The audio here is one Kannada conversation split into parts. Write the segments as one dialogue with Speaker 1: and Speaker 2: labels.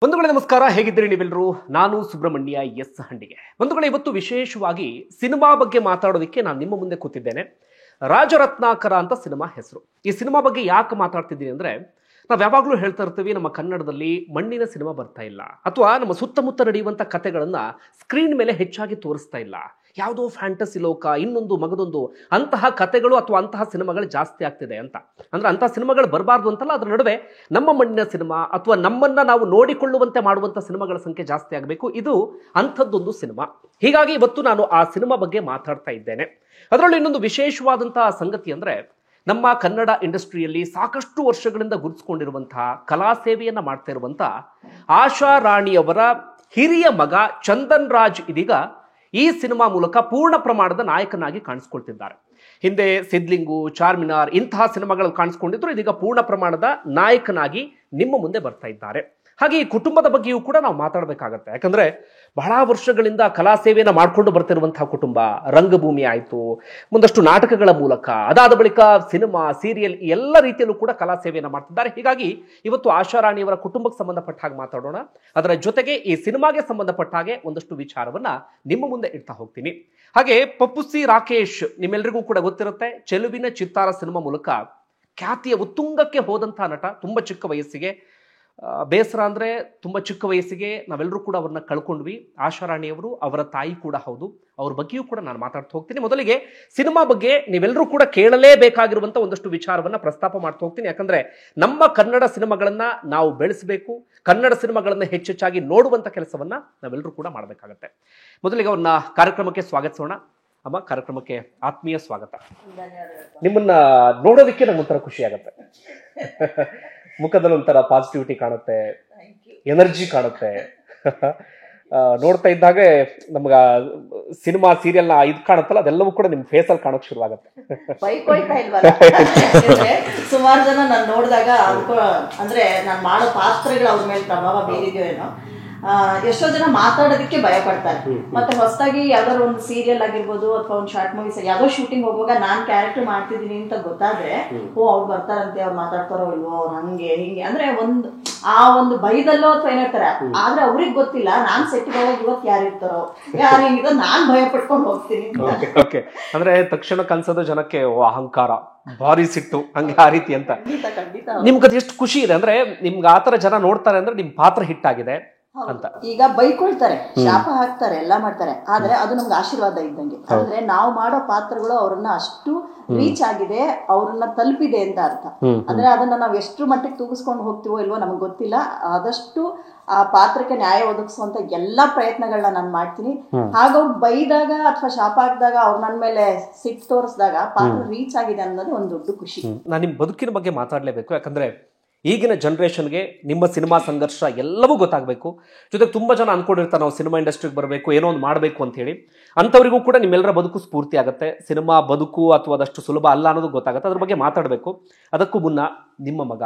Speaker 1: ಬಂಧುಗಳೇ ನಮಸ್ಕಾರ, ಹೇಗಿದ್ದೀರಿ ನೀವೆಲ್ಲರೂ? ನಾನು ಸುಬ್ರಹ್ಮಣ್ಯ ಎಸ್ ಹಂಡಿಗೆ. ಬಂಧುಗಳೇ, ಇವತ್ತು ವಿಶೇಷವಾಗಿ ಸಿನಿಮಾ ಬಗ್ಗೆ ಮಾತಾಡೋದಕ್ಕೆ ನಾನು ನಿಮ್ಮ ಮುಂದೆ ಕೂತಿದ್ದೇನೆ. ರಾಜರತ್ನಾಕರ ಅಂತ ಸಿನಿಮಾ ಹೆಸರು. ಈ ಸಿನಿಮಾ ಬಗ್ಗೆ ಯಾಕೆ ಮಾತಾಡ್ತಿದ್ದೀನಿ ಅಂದ್ರೆ, ನಾವು ಯಾವಾಗಲೂ ಹೇಳ್ತಾ ಇರ್ತೀವಿ, ನಮ್ಮ ಕನ್ನಡದಲ್ಲಿ ಮಣ್ಣಿನ ಸಿನಿಮಾ ಬರ್ತಾ ಇಲ್ಲ, ಅಥವಾ ನಮ್ಮ ಸುತ್ತಮುತ್ತ ನಡೆಯುವಂಥ ಕಥೆಗಳನ್ನ ಸ್ಕ್ರೀನ್ ಮೇಲೆ ಹೆಚ್ಚಾಗಿ ತೋರಿಸ್ತಾ ಇಲ್ಲ. ಯಾವುದೋ ಫ್ಯಾಂಟಸಿ ಲೋಕ, ಇನ್ನೊಂದು ಮಗದೊಂದು, ಅಂತಹ ಕಥೆಗಳು ಅಥವಾ ಅಂತಹ ಸಿನಿಮಾಗಳು ಜಾಸ್ತಿ ಆಗ್ತಿದೆ ಅಂತ. ಅಂದ್ರೆ ಅಂತಹ ಸಿನಿಮಾಗಳು ಬರಬಾರ್ದು ಅಂತಲ್ಲ, ಅದರ ನಡುವೆ ನಮ್ಮ ಮಣ್ಣಿನ ಸಿನಿಮಾ ಅಥವಾ ನಮ್ಮನ್ನ ನಾವು ನೋಡಿಕೊಳ್ಳುವಂತೆ ಮಾಡುವಂಥ ಸಿನಿಮಾಗಳ ಸಂಖ್ಯೆ ಜಾಸ್ತಿ ಆಗಬೇಕು. ಇದು ಅಂಥದ್ದೊಂದು ಸಿನಿಮಾ. ಹೀಗಾಗಿ ಇವತ್ತು ನಾನು ಆ ಸಿನಿಮಾ ಬಗ್ಗೆ ಮಾತಾಡ್ತಾ ಇದ್ದೇನೆ. ಅದರಲ್ಲೂ ಇನ್ನೊಂದು ವಿಶೇಷವಾದಂತಹ ಸಂಗತಿ ಅಂದ್ರೆ, ನಮ್ಮ ಕನ್ನಡ ಇಂಡಸ್ಟ್ರಿಯಲ್ಲಿ ಸಾಕಷ್ಟು ವರ್ಷಗಳಿಂದ ಗುರುತಿಸಿಕೊಂಡಿರುವಂತಹ ಕಲಾ ಸೇವೆಯನ್ನ ಮಾಡ್ತಾ ಇರುವಂತಹ ಆಶಾ ರಾಣಿಯವರ ಹಿರಿಯ ಮಗ ಚಂದನ್ ರಾಜ್ ಇದೀಗ ಈ ಸಿನಿಮಾ ಮೂಲಕ ಪೂರ್ಣ ಪ್ರಮಾಣದ ನಾಯಕನಾಗಿ ಕಾಣಿಸ್ಕೊಳ್ತಿದ್ದಾರೆ. ಹಿಂದೆ ಸಿದ್ಲಿಂಗು, ಚಾರ್ಮಿನಾರ್ ಇಂತಹ ಸಿನಿಮಾಗಳು ಕಾಣಿಸ್ಕೊಂಡಿದ್ರು, ಇದೀಗ ಪೂರ್ಣ ಪ್ರಮಾಣದ ನಾಯಕನಾಗಿ ನಿಮ್ಮ ಮುಂದೆ ಬರ್ತಾ ಇದ್ದಾರೆ. ಹಾಗೆ ಈ ಕುಟುಂಬದ ಬಗ್ಗೆಯೂ ಕೂಡ ನಾವು ಮಾತಾಡಬೇಕಾಗತ್ತೆ. ಯಾಕಂದ್ರೆ ಬಹಳ ವರ್ಷಗಳಿಂದ ಕಲಾ ಸೇವೆಯನ್ನು ಮಾಡ್ಕೊಂಡು ಬರ್ತಿರುವಂತಹ ಕುಟುಂಬ. ರಂಗಭೂಮಿ ಆಯಿತು, ಮುಂದಷ್ಟು ನಾಟಕಗಳ ಮೂಲಕ, ಅದಾದ ಬಳಿಕ ಸಿನಿಮಾ, ಸೀರಿಯಲ್, ಎಲ್ಲ ರೀತಿಯಲ್ಲೂ ಕೂಡ ಕಲಾ ಸೇವೆಯನ್ನು ಮಾಡ್ತಿದ್ದಾರೆ. ಹೀಗಾಗಿ ಇವತ್ತು ಆಶಾ ರಾಣಿಯವರ ಕುಟುಂಬಕ್ಕೆ ಸಂಬಂಧಪಟ್ಟ ಹಾಗೆ ಮಾತಾಡೋಣ. ಅದರ ಜೊತೆಗೆ ಈ ಸಿನಿಮಾಗೆ ಸಂಬಂಧಪಟ್ಟ ಹಾಗೆ ಒಂದಷ್ಟು ವಿಚಾರವನ್ನ ನಿಮ್ಮ ಮುಂದೆ ಇಡ್ತಾ ಹೋಗ್ತೀನಿ. ಹಾಗೆ ಪಪ್ಪುಸಿ ರಾಕೇಶ್ ನಿಮ್ಮೆಲ್ಲರಿಗೂ ಕೂಡ ಗೊತ್ತಿರುತ್ತೆ, ಚೆಲುವಿನ ಚಿತ್ತಾರ ಸಿನಿಮಾ ಮೂಲಕ ಖ್ಯಾತಿಯ ಉತ್ತುಂಗಕ್ಕೆ ಹೋದಂತಹ ನಟ. ತುಂಬಾ ಚಿಕ್ಕ ವಯಸ್ಸಿಗೆ, ಬೇಸರ ಅಂದ್ರೆ ತುಂಬಾ ಚಿಕ್ಕ ವಯಸ್ಸಿಗೆ ನಾವೆಲ್ಲರೂ ಕೂಡ ಅವ್ರನ್ನ ಕಳ್ಕೊಂಡ್ವಿ. ಆಶಾ ರಾಣಿಯವರು ಅವರ ತಾಯಿ ಕೂಡ ಹೌದು. ಅವ್ರ ಬಗ್ಗೆಯೂ ಕೂಡ ನಾನು ಮಾತಾಡ್ತಾ ಹೋಗ್ತೀನಿ. ಮೊದಲಿಗೆ ಸಿನಿಮಾ ಬಗ್ಗೆ ನೀವೆಲ್ಲರೂ ಕೂಡ ಕೇಳಲೇಬೇಕಾಗಿರುವಂತ ಒಂದಷ್ಟು ವಿಚಾರವನ್ನ ಪ್ರಸ್ತಾಪ ಮಾಡ್ತಾ ಹೋಗ್ತೀನಿ. ಯಾಕಂದ್ರೆ ನಮ್ಮ ಕನ್ನಡ ಸಿನಿಮಾಗಳನ್ನ ನಾವು ಬೆಳೆಸಬೇಕು, ಕನ್ನಡ ಸಿನಿಮಾಗಳನ್ನ ಹೆಚ್ಚೆಚ್ಚಾಗಿ ನೋಡುವಂತ ಕೆಲಸವನ್ನ ನಾವೆಲ್ಲರೂ ಕೂಡ ಮಾಡಬೇಕಾಗತ್ತೆ. ಮೊದಲಿಗೆ ಅವ್ರನ್ನ ಕಾರ್ಯಕ್ರಮಕ್ಕೆ ಸ್ವಾಗತಿಸೋಣ. ಅಮ್ಮ, ಕಾರ್ಯಕ್ರಮಕ್ಕೆ ಆತ್ಮೀಯ ಸ್ವಾಗತ. ನಿಮ್ಮನ್ನ ನೋಡೋದಕ್ಕೆ ನಂಗೊಂಥರ ಖುಷಿ ಆಗತ್ತೆ. ಮುಖದಲ್ಲಿ ಒಂಥರ ಪಾಸಿಟಿವಿಟಿ ಕಾಣುತ್ತೆ, ಎನರ್ಜಿ ಕಾಣುತ್ತೆ. ನೋಡ್ತಾ ಇದ್ದಾಗೆ ನಮ್ಗ ಸಿನಿಮಾ, ಸೀರಿಯಲ್ ನ ಇದು ಕಾಣುತ್ತಲ್ಲ, ಅದೆಲ್ಲವೂ ಕೂಡ ನಿಮ್ ಫೇಸ್ ಅಲ್ಲಿ ಕಾಣೋಕ್ ಶುರು ಆಗುತ್ತೆ.
Speaker 2: ಸುಮಾರು ಜನ ನಾನು ನೋಡಿದಾಗ ಅಂದ್ರೆ ನಾನು ಮಾಡೋ ಪಾತ್ರಗಳು ಅವ್ರ ಮೇಲೆ ಪ್ರಭಾವ ಬೀರಿದ್ಯೋ ಏನೋ. ಎಷ್ಟೋ ಜನ ಮಾತಾಡೋದಕ್ಕೆ ಭಯ ಪಡ್ತಾರೆ. ಮತ್ತೆ ಹೊಸದಾಗಿ ಯಾವ್ದಾದ್ರು ಒಂದು ಸೀರಿಯಲ್ ಆಗಿರ್ಬೋದು ಅಥವಾ ಒಂದು ಶಾರ್ಟ್ ಮೂವೀಸ್, ಯಾವ್ದೋ ಶೂಟಿಂಗ್ ಹೋಗುವಾಗ ನಾನ್ ಕ್ಯಾರೆಕ್ಟರ್ ಮಾಡ್ತಿದ್ದೀನಿ ಅಂತ ಗೊತ್ತಾದ್ರೆ, ಅವ್ರು ಬರ್ತಾರಂತೆ, ಅವ್ರು ಮಾತಾಡ್ತಾರೋ ಇಲ್ವೋ, ಅವ್ರು ಹಂಗೆ ಹಿಂಗೆ ಅಂದ್ರೆ ಒಂದು ಭಯದಲ್ಲೋ ಅಥವಾ ಏನಿರ್ತಾರೆ. ಆದ್ರೆ ಅವ್ರಿಗೆ ಗೊತ್ತಿಲ್ಲ ನಾನ್ ಸೆಟ್ಟಿಗೆ ಹೋಗಿ ಇವತ್ತು ಯಾರು ಇರ್ತಾರೋ, ಯಾರು ಹಿಂಗಿರೋ ನಾನ್ ಭಯ ಪಡ್ಕೊಂಡು ಹೋಗ್ತೀನಿ.
Speaker 1: ಅಂದ್ರೆ ತಕ್ಷಣ ಕನ್ಸೋದು ಜನಕ್ಕೆ ಅಹಂಕಾರ, ಭಾರಿ ಸಿಟ್ಟು, ಹಂಗೆ ಆ ರೀತಿ ಅಂತ. ನಿಮ್ಗೆ ಎಷ್ಟು ಖುಷಿ ಇದೆ ಅಂದ್ರೆ, ನಿಮ್ಗೆ ಆತರ ಜನ ನೋಡ್ತಾರೆ ಅಂದ್ರೆ ನಿಮ್ ಪಾತ್ರ ಹಿಟ್ ಆಗಿದೆ ಅಂತ.
Speaker 2: ಈಗ ಬೈಕೊಳ್ತಾರೆ, ಶಾಪ ಹಾಕ್ತಾರೆ, ಎಲ್ಲಾ ಮಾಡ್ತಾರೆ, ಆದ್ರೆ ಅದು ನಮ್ಗೆ ಆಶೀರ್ವಾದ ಇದ್ದಂಗೆ. ಅಂದ್ರೆ ನಾವು ಮಾಡೋ ಪಾತ್ರಗಳು ಅವ್ರನ್ನ ಅಷ್ಟು ರೀಚ್ ಆಗಿದೆ, ಅವ್ರನ್ನ ತಲುಪಿದೆ ಅಂತ ಅರ್ಥ. ಅಂದ್ರೆ ಅದನ್ನ ನಾವ್ ಎಷ್ಟು ಮಟ್ಟಿಗೆ ತೂಗಿಸ್ಕೊಂಡು ಹೋಗ್ತೀವೋ ಇಲ್ವೋ ನಮಗ್ ಗೊತ್ತಿಲ್ಲ. ಆದಷ್ಟು ಆ ಪಾತ್ರಕ್ಕೆ ನ್ಯಾಯ ಒದಗಿಸುವಂತ ಎಲ್ಲಾ ಪ್ರಯತ್ನಗಳನ್ನ ನಾನು ಮಾಡ್ತೀನಿ. ಹಾಗ ಅವ್ರು ಬೈದಾಗ ಅಥವಾ ಶಾಪ ಹಾಕಿದಾಗ, ಅವ್ರ ನನ್ ಮೇಲೆ ಸಿಟ್ಟು ತೋರಿಸಿದಾಗ ಪಾತ್ರ ರೀಚ್ ಆಗಿದೆ ಅನ್ನೋದು ಒಂದು ದೊಡ್ಡ ಖುಷಿ.
Speaker 1: ನಾನು ನಿಮ್ ಬದುಕಿನ ಬಗ್ಗೆ ಮಾತಾಡ್ಲೇಬೇಕು. ಯಾಕಂದ್ರೆ ಈಗಿನ ಜನ್ರೇಷನ್ಗೆ ನಿಮ್ಮ ಸಿನಿಮಾ ಸಂಘರ್ಷ ಎಲ್ಲವೂ ಗೊತ್ತಾಗಬೇಕು. ಜೊತೆಗೆ ತುಂಬಾ ಜನ ಅನ್ಕೊಂಡಿರ್ತಾರೆ ನಾವು ಸಿನಿಮಾ ಇಂಡಸ್ಟ್ರಿಗೆ ಬರಬೇಕು, ಏನೋ ಒಂದು ಮಾಡಬೇಕು ಅಂತ ಹೇಳಿ. ಅಂಥವ್ರಿಗೂ ಕೂಡ ನಿಮ್ಮೆಲ್ಲರ ಬದುಕು ಸ್ಫೂರ್ತಿ ಆಗುತ್ತೆ. ಸಿನಿಮಾ ಬದುಕು ಅಥವಾ ಅದಷ್ಟು ಸುಲಭ ಅಲ್ಲ ಅನ್ನೋದು ಗೊತ್ತಾಗುತ್ತೆ. ಅದ್ರ ಬಗ್ಗೆ ಮಾತಾಡಬೇಕು. ಅದಕ್ಕೂ ಮುನ್ನ, ನಿಮ್ಮ ಮಗ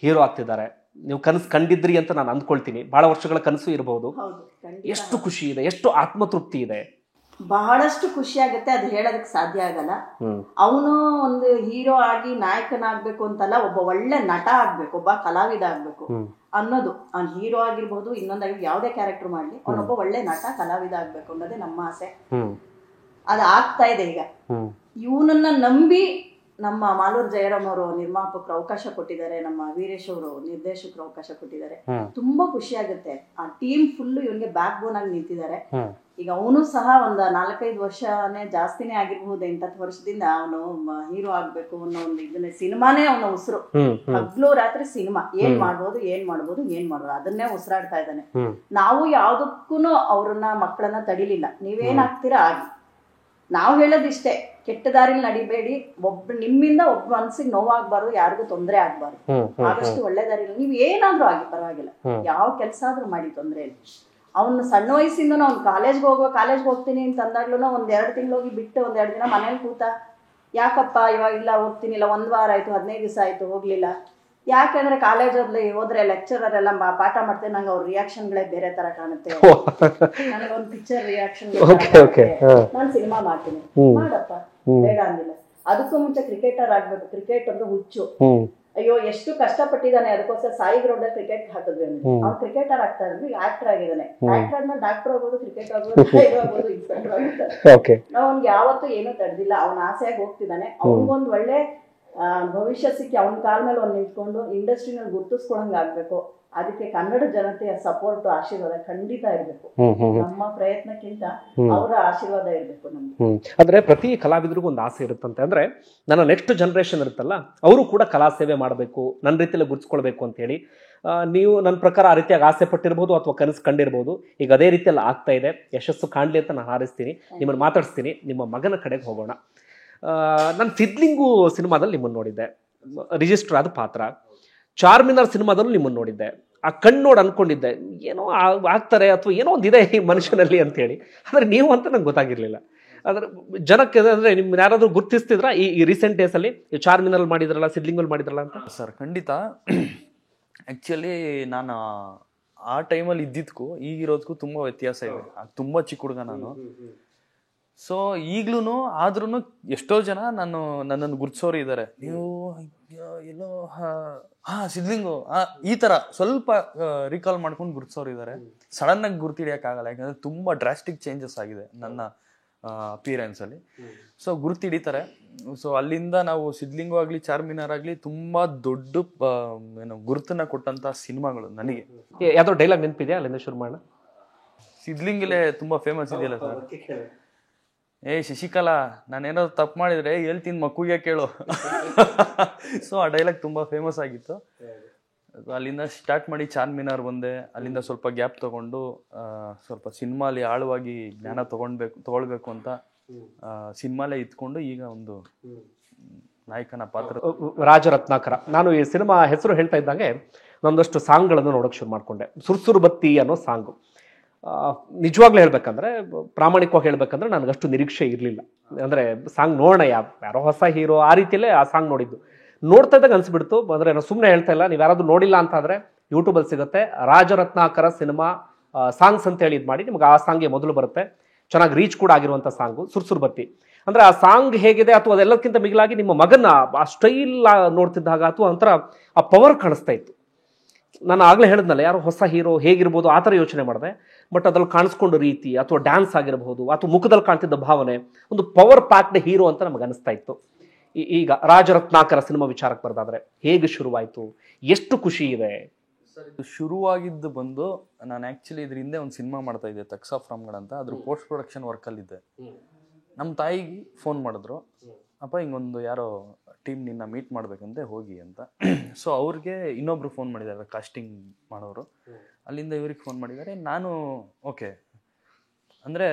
Speaker 1: ಹೀರೋ ಆಗ್ತಿದ್ದಾರೆ, ನೀವು ಕನಸು ಕಂಡಿದ್ರಿ ಅಂತ ನಾನು ಅಂದ್ಕೊಳ್ತೀನಿ. ಬಹಳ ವರ್ಷಗಳ ಕನಸು ಇರಬಹುದು. ಎಷ್ಟು ಖುಷಿ ಇದೆ, ಎಷ್ಟು ಆತ್ಮತೃಪ್ತಿ ಇದೆ.
Speaker 2: ಬಹಳಷ್ಟು ಖುಷಿ ಆಗುತ್ತೆ. ಅದು ಹೇಳೋದಕ್ಕೆ ಸಾಧ್ಯ ಆಗಲ್ಲ. ಅವನು ಒಂದು ಹೀರೋ ಆಗಿ ನಾಯಕನಾಗ್ಬೇಕು ಅಂತಲ್ಲ, ಒಬ್ಬ ಒಳ್ಳೆ ನಟ ಆಗ್ಬೇಕು, ಒಬ್ಬ ಕಲಾವಿದ ಆಗ್ಬೇಕು ಅನ್ನೋದು. ಅವ್ನು ಹೀರೋ ಆಗಿರ್ಬೋದು, ಇನ್ನೊಂದಾಗಿ ಯಾವ್ದೇ ಕ್ಯಾರೆಕ್ಟರ್ ಮಾಡ್ಲಿ, ಅವನೊಬ್ಬ ಒಳ್ಳೆ ನಟ, ಕಲಾವಿದ ಆಗ್ಬೇಕು ಅನ್ನೋದೇ ನಮ್ಮ ಆಸೆ. ಅದು ಆಗ್ತಾ ಇದೆ ಈಗ. ಇವನನ್ನ ನಂಬಿ ನಮ್ಮ ಮಾಲೂರು ಜಯರಾಮ್ ಅವರು ನಿರ್ಮಾಪಕರು ಅವಕಾಶ ಕೊಟ್ಟಿದ್ದಾರೆ, ನಮ್ಮ ವೀರೇಶ್ ಅವರು ನಿರ್ದೇಶಕರು ಅವಕಾಶ ಕೊಟ್ಟಿದ್ದಾರೆ. ತುಂಬಾ ಖುಷಿ ಆಗುತ್ತೆ. ಆ ಟೀಮ್ ಫುಲ್ ಇವನ್ಗೆ ಬ್ಯಾಕ್ ಬೋನ್ ಆಗಿ ನಿಂತಿದ್ದಾರೆ. ಈಗ ಅವನು ಸಹ ಒಂದ್ 4-5 ವರ್ಷನೇ ಜಾಸ್ತಿನೇ ಆಗಿರ್ಬಹುದು, 8-10 ವರ್ಷದಿಂದ ಅವನು ಹೀರೋ ಆಗ್ಬೇಕು ಅನ್ನೋ ಒಂದು ಇದನ್ನೇ, ಸಿನಿಮಾನೇ ಅವನ ಉಸಿರು. ಹಗ್ಲು ರಾತ್ರಿ ಸಿನಿಮಾ, ಏನ್ ಮಾಡ್ಬೋದು ಅದನ್ನೇ ಉಸಿರಾಡ್ತಾ ಇದ್ದಾನೆ. ನಾವು ಯಾವ್ದಕ್ಕೂ ಅವ್ರನ್ನ ಮಕ್ಕಳನ್ನ ತಡಿಲಿಲ್ಲ. ನೀವೇನ್ ಆಗ್ತೀರಾ ಆಗಿ. ನಾವು ಹೇಳೋದಿಷ್ಟೇ, ಕೆಟ್ಟ ದಾರಿಲಿ ನಡಿಬೇಡಿ, ನಿಮ್ಮಿಂದ ಒಬ್ಬ ಮನ್ಸಿಗೆ ನೋವಾಗ್ಬಾರ್ದು, ಯಾರಿಗೂ ತೊಂದರೆ ಆಗ್ಬಾರ್ದು. ಆದಷ್ಟು ಒಳ್ಳೆ ದಾರಿಲಿ ನೀವ್ ಏನಾದ್ರೂ ಆಗಿ ಪರವಾಗಿಲ್ಲ, ಯಾವ ಕೆಲಸ ಆದ್ರೂ ಮಾಡಿ, ತೊಂದ್ರೆ ಇಲ್ಲ. ಅವ್ನು ಸಣ್ಣ ವಯಸ್ಸಿಂದ ಅವ್ನು ಕಾಲೇಜ್ಗೆ ಹೋಗ್ತೀನಿ ಅಂತ ಅಂದಾಗ್ಲೂ 1-2 ತಿಂಗಳು ಹೋಗಿ ಬಿಟ್ಟು 1-2 ದಿನ ಮನೇಲಿ ಕೂತ, ಯಾಕಪ್ಪ ಇವಾಗ ಇಲ್ಲ ಹೋಗ್ತೀನಿ, ಇಲ್ಲ 1 ವಾರ ಆಯ್ತು, 15 ದಿವಸ ಆಯ್ತು ಹೋಗ್ಲಿಲ್ಲ. ಯಾಕಂದ್ರೆ ಕಾಲೇಜಲ್ಲಿ ಹೋದ್ರೆ ಲೆಕ್ಚರರ್ ಎಲ್ಲ ಪಾಠ ಮಾಡ್ತೇನೆ, ನಂಗೆ ಅವ್ರ ರಿಯಾಕ್ಷನ್ಗಳೇ ಬೇರೆ ತರ ಕಾಣುತ್ತೆ. ನನಗೊಂದು ಪಿಕ್ಚರ್ ರಿಯಾಕ್ಷನ್, ನಾನು ಸಿನಿಮಾ ಮಾಡ್ತೀನಿ, ಮಾಡಪ್ಪ ಬೇಡ ಅಂದಿಲ್ಲ. ಅದಕ್ಕೂ ಮುಂಚೆ ಕ್ರಿಕೆಟರ್ ಆಗ್ಬೇಕು, ಕ್ರಿಕೆಟ್ ಅಂದ್ರೆ ಹುಚ್ಚು. ಅಯ್ಯೋ ಎಷ್ಟು ಕಷ್ಟಪಟ್ಟಿದ್ದಾನೆ ಅದಕ್ಕೋಸ್ಕರ ಸಾಯಿ ಗ್ರೌಂಡ್ ಕ್ರಿಕೆಟ್ ಹಾಕಿದ್ವಿ ಅಂದ್ರೆ ಅವ್ನು ಕ್ರಿಕೆಟರ್ ಆಗ್ತಾ ಇದ್ರೆ ಈಗ ಆಕ್ಟರ್ ಆಗಿದ್ದಾನೆ. ಆಕ್ಟರ್ ಆದ್ಮೇಲೆ ಡಾಕ್ಟರ್ ಆಗ್ಬೋದು, ಕ್ರಿಕೆಟ್ ಆಗ್ಬೋದು, ಆಗ್ಬೋದು, ಇನ್ಸ್ಪೆಕ್ಟರ್ ಆಗಿರ್ತಾರೆ. ಅವ್ನಿಗೆ ಯಾವತ್ತೂ ಏನೂ ತಡೆದಿಲ್ಲ, ಅವನ ಆಸೆಯಾಗಿ ಹೋಗ್ತಿದ್ದಾನೆ. ಅವ್ನಿಗೊಂದು ಒಳ್ಳೆ ಭವಿಷ್ಯ ಸಿಕ್ಕಿ ಅವನ ಕಾಲ ಮೇಲೆ ಅವ್ನು ನಿಂತ್ಕೊಂಡು ಇಂಡಸ್ಟ್ರಿನಲ್ಲಿ ಗುರ್ತಿಸ್ಕೊಳಂಗ್ ಆಗ್ಬೇಕು. ಅದಕ್ಕೆ ಕನ್ನಡ ಜನತೆಯ ಸಪೋರ್ಟ್ ಆಶೀರ್ವಾದ ಖಂಡಿತ ಇರ್ಬೇಕು. ನಮ್ಮ ಪ್ರಯತ್ನಕ್ಕಿಂತ ಅವರ ಆಶೀರ್ವಾದ ಇರ್ಬೇಕು ನಮ್ಗೆ.
Speaker 1: ಅಂದ್ರೆ ಪ್ರತಿ ಕಲಾವಿದರಿಗೂ ಒಂದು ಆಸೆ ಇರುತ್ತಂತೆ. ಅಂದ್ರೆ ನನ್ನ ನೆಕ್ಸ್ಟ್ ಜನರೇಷನ್ ಇರುತ್ತಲ್ಲ, ಅವರು ಕೂಡ ಕಲಾ ಸೇವೆ ಮಾಡಬೇಕು, ನನ್ನ ರೀತಿಯಲ್ಲಿ ಗುರ್ತಿಸ್ಕೊಳ್ಬೇಕು ಅಂತ ಹೇಳಿ ನೀವು ನನ್ನ ಪ್ರಕಾರ ಆ ರೀತಿಯಾಗಿ ಆಸೆ ಪಟ್ಟಿರ್ಬೋದು ಅಥವಾ ಕನಸು ಕಂಡಿರ್ಬೋದು. ಈಗ ಅದೇ ರೀತಿಯಲ್ಲಿ ಆಗ್ತಾ ಇದೆ, ಯಶಸ್ಸು ಕಾಣಲಿ ಅಂತ ನಾನು ಹಾರೈಸ್ತೀನಿ. ನಿಮ್ಮನ್ನು ಮಾತಾಡಿಸ್ತೀನಿ. ನಿಮ್ಮ ಮಗನ ಕಡೆಗೆ ಹೋಗೋಣ. ನಾನು ಸಿದ್ಲಿಂಗು ಸಿನಿಮಾದಲ್ಲಿ ನಿಮ್ಮನ್ನು ನೋಡಿದ್ದೆ, ರಿಜಿಸ್ಟರ್ ಆದ ಪಾತ್ರ. ಚಾರ್ಮಿನಾರ್ ಸಿನಿಮಾದಲ್ಲೂ ನಿಮ್ಮನ್ನು ನೋಡಿದ್ದೆ. ಆ ಕಣ್ಣೋಡ್ ಅನ್ಕೊಂಡಿದ್ದೆ ಏನೋ ಆಗ್ತಾರೆ ಅಥವಾ ಏನೋ ಒಂದಿದೆ ಈ ಮನುಷ್ಯನಲ್ಲಿ ಅಂತೇಳಿ. ಆದರೆ ನೀವು ಅಂತ ನಂಗೆ ಗೊತ್ತಾಗಿರ್ಲಿಲ್ಲ. ಅದ್ರ ಜನಕ್ಕೆ ಅಂದರೆ ನಿಮ್ಗೆ ಯಾರಾದರೂ ಗುರ್ತಿಸ್ತಿದ್ರ ಈ ರೀಸೆಂಟ್ ಡೇಸಲ್ಲಿ? ಚಾರ್ಮಿನಾರ್ ಮಾಡಿದ್ರಲ್ಲ, ಸಿದ್ಲಿಂಗಲ್ಲಿ ಮಾಡಿದ್ರಲ್ಲ ಅಂತ?
Speaker 3: ಸರ್ ಖಂಡಿತ. ಆ್ಯಕ್ಚುಲಿ ನಾನು ಆ ಟೈಮಲ್ಲಿ ಇದ್ದಿದ್ದಕ್ಕೂ ಈಗಿರೋದಕ್ಕೂ ತುಂಬ ವ್ಯತ್ಯಾಸ ಇದೆ. ತುಂಬ ಚಿಕ್ಕ ಹುಡುಗ ನಾನು. ಸೊ ಈಗ್ಲೂ ಆದ್ರೂ ಎಷ್ಟೋ ಜನ ನನ್ನನ್ನು ಗುರ್ತಿಸೋರು ಇದ್ದಾರೆ. ನೀವು ಎಲ್ಲೋ ಸಿದ್ಲಿಂಗು ಈ ಥರ ಸ್ವಲ್ಪ ರಿಕಾಲ್ ಮಾಡ್ಕೊಂಡು ಗುರ್ತಿಸೋರು ಇದ್ದಾರೆ. ಸಡನ್ನಾಗಿ ಗುರ್ತಿಡಿಯೋಕ್ಕಾಗಲ್ಲ, ಯಾಕಂದರೆ ತುಂಬ ಡ್ರಾಸ್ಟಿಕ್ ಚೇಂಜಸ್ ಆಗಿದೆ ನನ್ನ ಅಪಿಯರೆನ್ಸಲ್ಲಿ. ಸೊ ಗುರ್ತಿಡಿತಾರೆ. ಸೊ ಅಲ್ಲಿಂದ ನಾವು ಸಿದ್ಲಿಂಗು ಆಗಲಿ ಚಾರ್ಮಿನಾರ್ ಆಗಲಿ ತುಂಬ ದೊಡ್ಡ ಏನು ಗುರುತನ್ನ ಕೊಟ್ಟಂಥ ಸಿನಿಮಾಗಳು ನನಗೆ.
Speaker 1: ಯಾವ್ದೋ ಡೈಲಾಗ್ ನೆನಪಿದೆಯಾ ಅಲ್ಲಿಂದ ಶುರು ಮಾಡೋಣ?
Speaker 3: ಸಿದ್ಲಿಂಗಲೇ ತುಂಬ ಫೇಮಸ್ ಇದೆಯಲ್ಲ ಸರ್, ಶಶಿಕಲಾ ನಾನೇನಾದ್ರು ತಪ್ಪು ಮಾಡಿದ್ರೆ ಹೇಳ್ತೀನಿ ಮಕ್ಕಳಿಗೆ ಕೇಳು. ಸೊ ಆ ಡೈಲಾಗ್ ತುಂಬ ಫೇಮಸ್ ಆಗಿತ್ತು. ಅಲ್ಲಿಂದ ಸ್ಟಾರ್ಟ್ ಮಾಡಿ ಚಾರ್ಮಿನಾರ್ ಬಂದೆ. ಅಲ್ಲಿಂದ ಸ್ವಲ್ಪ ಗ್ಯಾಪ್ ತಗೊಂಡು ಸ್ವಲ್ಪ ಸಿನಿಮಾಲಿ ಆಳವಾಗಿ ಜ್ಞಾನ ತಗೊಳ್ಬೇಕು ಅಂತ ಸಿನಿಮಾಲೇ ಇತ್ಕೊಂಡು ಈಗ ಒಂದು ನಾಯಕನ ಪಾತ್ರ.
Speaker 1: ರಾಜರತ್ನಾಕರ. ನಾನು ಈ ಸಿನಿಮಾ ಹೆಸರು ಹೇಳ್ತಾ ಇದ್ದಂಗೆ ಒಂದಷ್ಟು ಸಾಂಗ್ಗಳನ್ನು ನೋಡೋಕೆ ಶುರು ಮಾಡಿಕೊಂಡೆ. ಸುರ್ಸುರು ಬತ್ತಿ ಅನ್ನೋ ಸಾಂಗು ನಿಜವಾಗ್ಲೂ ಹೇಳ್ಬೇಕಂದ್ರೆ, ಪ್ರಾಮಾಣಿಕವಾಗಿ ಹೇಳ್ಬೇಕಂದ್ರೆ ನನಗಷ್ಟು ನಿರೀಕ್ಷೆ ಇರಲಿಲ್ಲ. ಅಂದರೆ ಸಾಂಗ್ ನೋಡೋಣ, ಯಾರೋ ಹೊಸ ಹೀರೋ ಆ ರೀತಿಯಲ್ಲೇ ಆ ಸಾಂಗ್ ನೋಡಿದ್ದು. ನೋಡ್ತಾ ಇದ್ದಾಗ ಅನ್ಸ್ಬಿಡ್ತು. ಅಂದರೆ ನಾನು ಸುಮ್ಮನೆ ಹೇಳ್ತಾ ಇಲ್ಲ, ನೀವು ಯಾರಾದ್ರೂ ನೋಡಿಲ್ಲ ಅಂತ ಆದರೆ ಯೂಟ್ಯೂಬಲ್ಲಿ ಸಿಗುತ್ತೆ. ರಾಜರತ್ನಾಕರ ಸಿನಿಮಾ ಸಾಂಗ್ಸ್ ಅಂತ ಹೇಳಿ ಇದು ಮಾಡಿ ನಿಮ್ಗೆ ಆ ಸಾಂಗ್ಗೆ ಮೊದಲು ಬರುತ್ತೆ. ಚೆನ್ನಾಗಿ ರೀಚ್ ಕೂಡ ಆಗಿರುವಂಥ ಸಾಂಗು ಸುರ್ಸುರು ಬತ್ತಿ. ಅಂದರೆ ಆ ಸಾಂಗ್ ಹೇಗಿದೆ ಅಥವಾ ಅದೆಲ್ಲಕ್ಕಿಂತ ಮಿಗಿಲಾಗಿ ನಿಮ್ಮ ಮಗನ ಆ ಸ್ಟೈಲ್ ನೋಡ್ತಿದ್ದಾಗ ಅಥವಾ ಒಂಥರ ಆ ಪವರ್ ಕಾಣಿಸ್ತಾ ಇತ್ತು. ನಾನು ಆಗಲೇ ಹೇಳಿದ್ನಲ್ಲ, ಯಾರೋ ಹೊಸ ಹೀರೋ ಹೇಗಿರ್ಬೋದು ಆ ಥರ ಯೋಚನೆ ಮಾಡಿದೆ. ಬಟ್ ಅದ್ರಲ್ಲಿ ಕಾಣಿಸ್ಕೊಂಡ ರೀತಿ ಅಥವಾ ಡ್ಯಾನ್ಸ್ ಆಗಿರಬಹುದು ಅಥವಾ ಮುಖದಲ್ಲಿ ಕಾಣ್ತಿದ್ದ ಭಾವನೆ ಒಂದು ಪವರ್ ಪ್ಯಾಕ್ಡ್ ಹೀರೋ ಅಂತ ನಮಗೆ ಅನಿಸ್ತಾ ಇತ್ತು. ಈಗ ರಾಜರತ್ನಾಕರ ಸಿನಿಮಾ ವಿಚಾರಕ್ಕೆ ಬರೋದಾದ್ರೆ ಹೇಗೆ ಶುರುವಾಯಿತು, ಎಷ್ಟು ಖುಷಿ ಇದೆ?
Speaker 3: ಸರ್ ಇದು ಶುರುವಾಗಿದ್ದು ಬಂದು ನಾನು ಆ್ಯಕ್ಚುಲಿ ಇದ್ರ ಹಿಂದೆ ಒಂದು ಸಿನಿಮಾ ಮಾಡ್ತಾ ಇದ್ದೆ, ತಕ್ಸಾ ಫ್ರಮ್ಗಡ್ ಅಂತ. ಅದ್ರ ಪೋಸ್ಟ್ ಪ್ರೊಡಕ್ಷನ್ ವರ್ಕಲ್ಲಿದ್ದೆ. ನಮ್ಮ ತಾಯಿಗೆ ಫೋನ್ ಮಾಡಿದ್ರು, ಅಪ್ಪ ಹಿಂಗೊಂದು ಯಾರೋ ಟೀಮ್ ನಿನ್ನ ಮೀಟ್ ಮಾಡ್ಬೇಕಂತೆ ಹೋಗಿ ಅಂತ. ಸೊ ಅವ್ರಿಗೆ ಇನ್ನೊಬ್ರು ಫೋನ್ ಮಾಡಿದ್ದಾರೆ, ಕಾಸ್ಟಿಂಗ್ ಮಾಡೋರು. ಅಲ್ಲಿಂದ ಇವ್ರಿಗೆ ಫೋನ್ ಮಾಡಿದ್ದಾರೆ. ನಾನು ಓಕೆ ಅಂದರೆ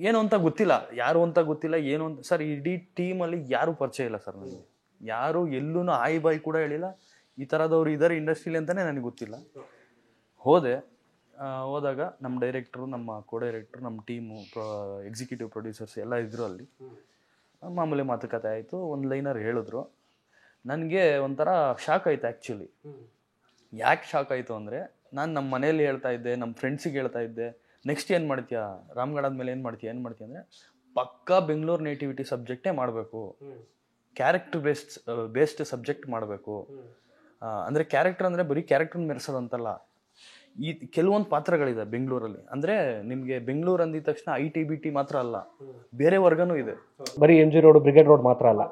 Speaker 3: ಏನು ಅಂತ ಗೊತ್ತಿಲ್ಲ, ಯಾರು ಅಂತ ಗೊತ್ತಿಲ್ಲ, ಏನು ಅಂತ. ಸರ್ ಇಡೀ ಟೀಮಲ್ಲಿ ಯಾರೂ ಪರಿಚಯ ಇಲ್ಲ ಸರ್ ನನಗೆ. ಯಾರು ಎಲ್ಲೂ ಆಯ್ ಬಾಯ್ ಕೂಡ ಹೇಳಿಲ್ಲ, ಈ ಥರದವ್ರು ಇದ್ದಾರೆ ಇಂಡಸ್ಟ್ರಿಲಿ ಅಂತಲೇ ನನಗೆ ಗೊತ್ತಿಲ್ಲ. ಹೋದಾಗ ನಮ್ಮ ಡೈರೆಕ್ಟ್ರು, ನಮ್ಮ ಕೋ ಡೈರೆಕ್ಟ್ರು, ನಮ್ಮ ಟೀಮು, ಎಕ್ಸಿಕ್ಯೂಟಿವ್ ಪ್ರೊಡ್ಯೂಸರ್ಸ್ ಎಲ್ಲ ಇದ್ದರು ಅಲ್ಲಿ. ಮಾಮೂಲಿ ಮಾತುಕತೆ ಆಯಿತು. ಒಂದು ಲೈನರ್ ಹೇಳಿದ್ರು. ನನಗೆ ಒಂಥರ ಶಾಕ್ ಆಯಿತು ಆ್ಯಕ್ಚುಲಿ. ಯಾಕೆ ಶಾಕ್ ಆಯಿತು ಅಂದರೆ, ನಾನು ನಮ್ಮ ಮನೇಲಿ ಹೇಳ್ತಾ ಇದ್ದೆ, ನಮ್ಮ ಫ್ರೆಂಡ್ಸಿಗೆ ಹೇಳ್ತಾ ಇದ್ದೆ, ನೆಕ್ಸ್ಟ್ ಏನು ಮಾಡ್ತೀಯಾ, ರಾಮ್ಗಢ ಆದಮೇಲೆ ಏನು ಮಾಡ್ತೀಯ ಅಂದರೆ ಪಕ್ಕಾ ಬೆಂಗಳೂರು ನೇಟಿವಿಟಿ ಸಬ್ಜೆಕ್ಟೇ ಮಾಡಬೇಕು, ಕ್ಯಾರೆಕ್ಟರ್ ಬೇಸ್ಡ್ ಸಬ್ಜೆಕ್ಟ್ ಮಾಡಬೇಕು. ಅಂದರೆ ಕ್ಯಾರೆಕ್ಟರ್ ಅಂದರೆ ಬರೀ ಕ್ಯಾರೆಕ್ಟರ್ನ ಮೆರೆಸೋದಂತಲ್ಲ. ಈ ಕೆಲವೊಂದು ಪಾತ್ರಗಳಿದೆ ಬೆಂಗಳೂರಲ್ಲಿ. ಅಂದರೆ ನಿಮಗೆ ಬೆಂಗಳೂರು ಅಂದಿದ ತಕ್ಷಣ ITBT ಮಾತ್ರ ಅಲ್ಲ, ಬೇರೆ ವರ್ಗನೂ ಇದೆ,
Speaker 1: ಬರೀ MG ರೋಡ್, ಬ್ರಿಗೇಡ್ ರೋಡ್ ಮಾತ್ರ ಅಲ್ಲ.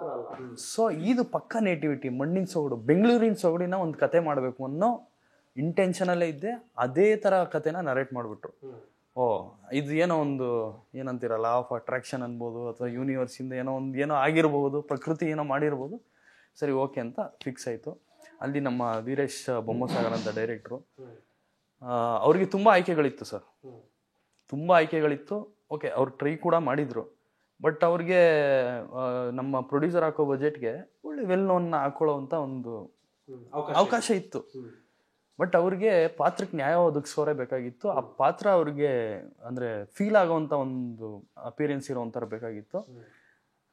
Speaker 3: ಸೊ ಇದು ಪಕ್ಕಾ ನೇಟಿವಿಟಿ, ಮಣ್ಣಿನ ಸೊಗಡು, ಬೆಂಗಳೂರಿನ ಸೊಗಡಿನ ಒಂದು ಕತೆ ಮಾಡಬೇಕು ಅನ್ನೋ ಇಂಟೆನ್ಷನಲ್ಲೇ ಇದ್ದೆ. ಅದೇ ಥರ ಕತೆನ ನರೇಟ್ ಮಾಡಿಬಿಟ್ರು. ಇದು ಏನೋ ಒಂದು ಏನಂತೀರಲ್ಲ, ಆಫ್ ಅಟ್ರಾಕ್ಷನ್ ಅನ್ಬೋದು, ಅಥವಾ ಯೂನಿವರ್ಸಿಂದ ಏನೋ ಆಗಿರ್ಬೋದು, ಪ್ರಕೃತಿ ಏನೋ ಮಾಡಿರ್ಬೋದು. ಸರಿ ಓಕೆ ಅಂತ ಫಿಕ್ಸ್ ಆಯಿತು. ಅಲ್ಲಿ ನಮ್ಮ ವೀರೇಶ್ ಬೊಮ್ಮಸಾಗರ್ ಅಂತ ಡೈರೆಕ್ಟ್ರು, ಅವ್ರಿಗೆ ತುಂಬ ಆಯ್ಕೆಗಳಿತ್ತು ಸರ್, ತುಂಬ ಆಯ್ಕೆಗಳಿತ್ತು. ಓಕೆ ಅವ್ರು ಟ್ರೈ ಕೂಡ ಮಾಡಿದರು. ಬಟ್ ಅವ್ರಿಗೆ ನಮ್ಮ ಪ್ರೊಡ್ಯೂಸರ್ ಹಾಕೋ ಬಜೆಟ್ಗೆ ಒಳ್ಳೆ ವೆಲ್ ನೋನ್ನ ಹಾಕೊಳ್ಳೋ ಅಂತ ಒಂದು ಅವಕಾಶ ಇತ್ತು. ಬಟ್ ಅವ್ರಿಗೆ ಪಾತ್ರಕ್ಕೆ ನ್ಯಾಯ ಒದಗಿಸೋರೇ ಬೇಕಾಗಿತ್ತು. ಆ ಪಾತ್ರ ಅವ್ರಿಗೆ ಅಂದರೆ ಫೀಲ್ ಆಗೋವಂಥ ಒಂದು ಅಪಿಯರೆನ್ಸ್ ಇರೋವಂಥರ ಬೇಕಾಗಿತ್ತು.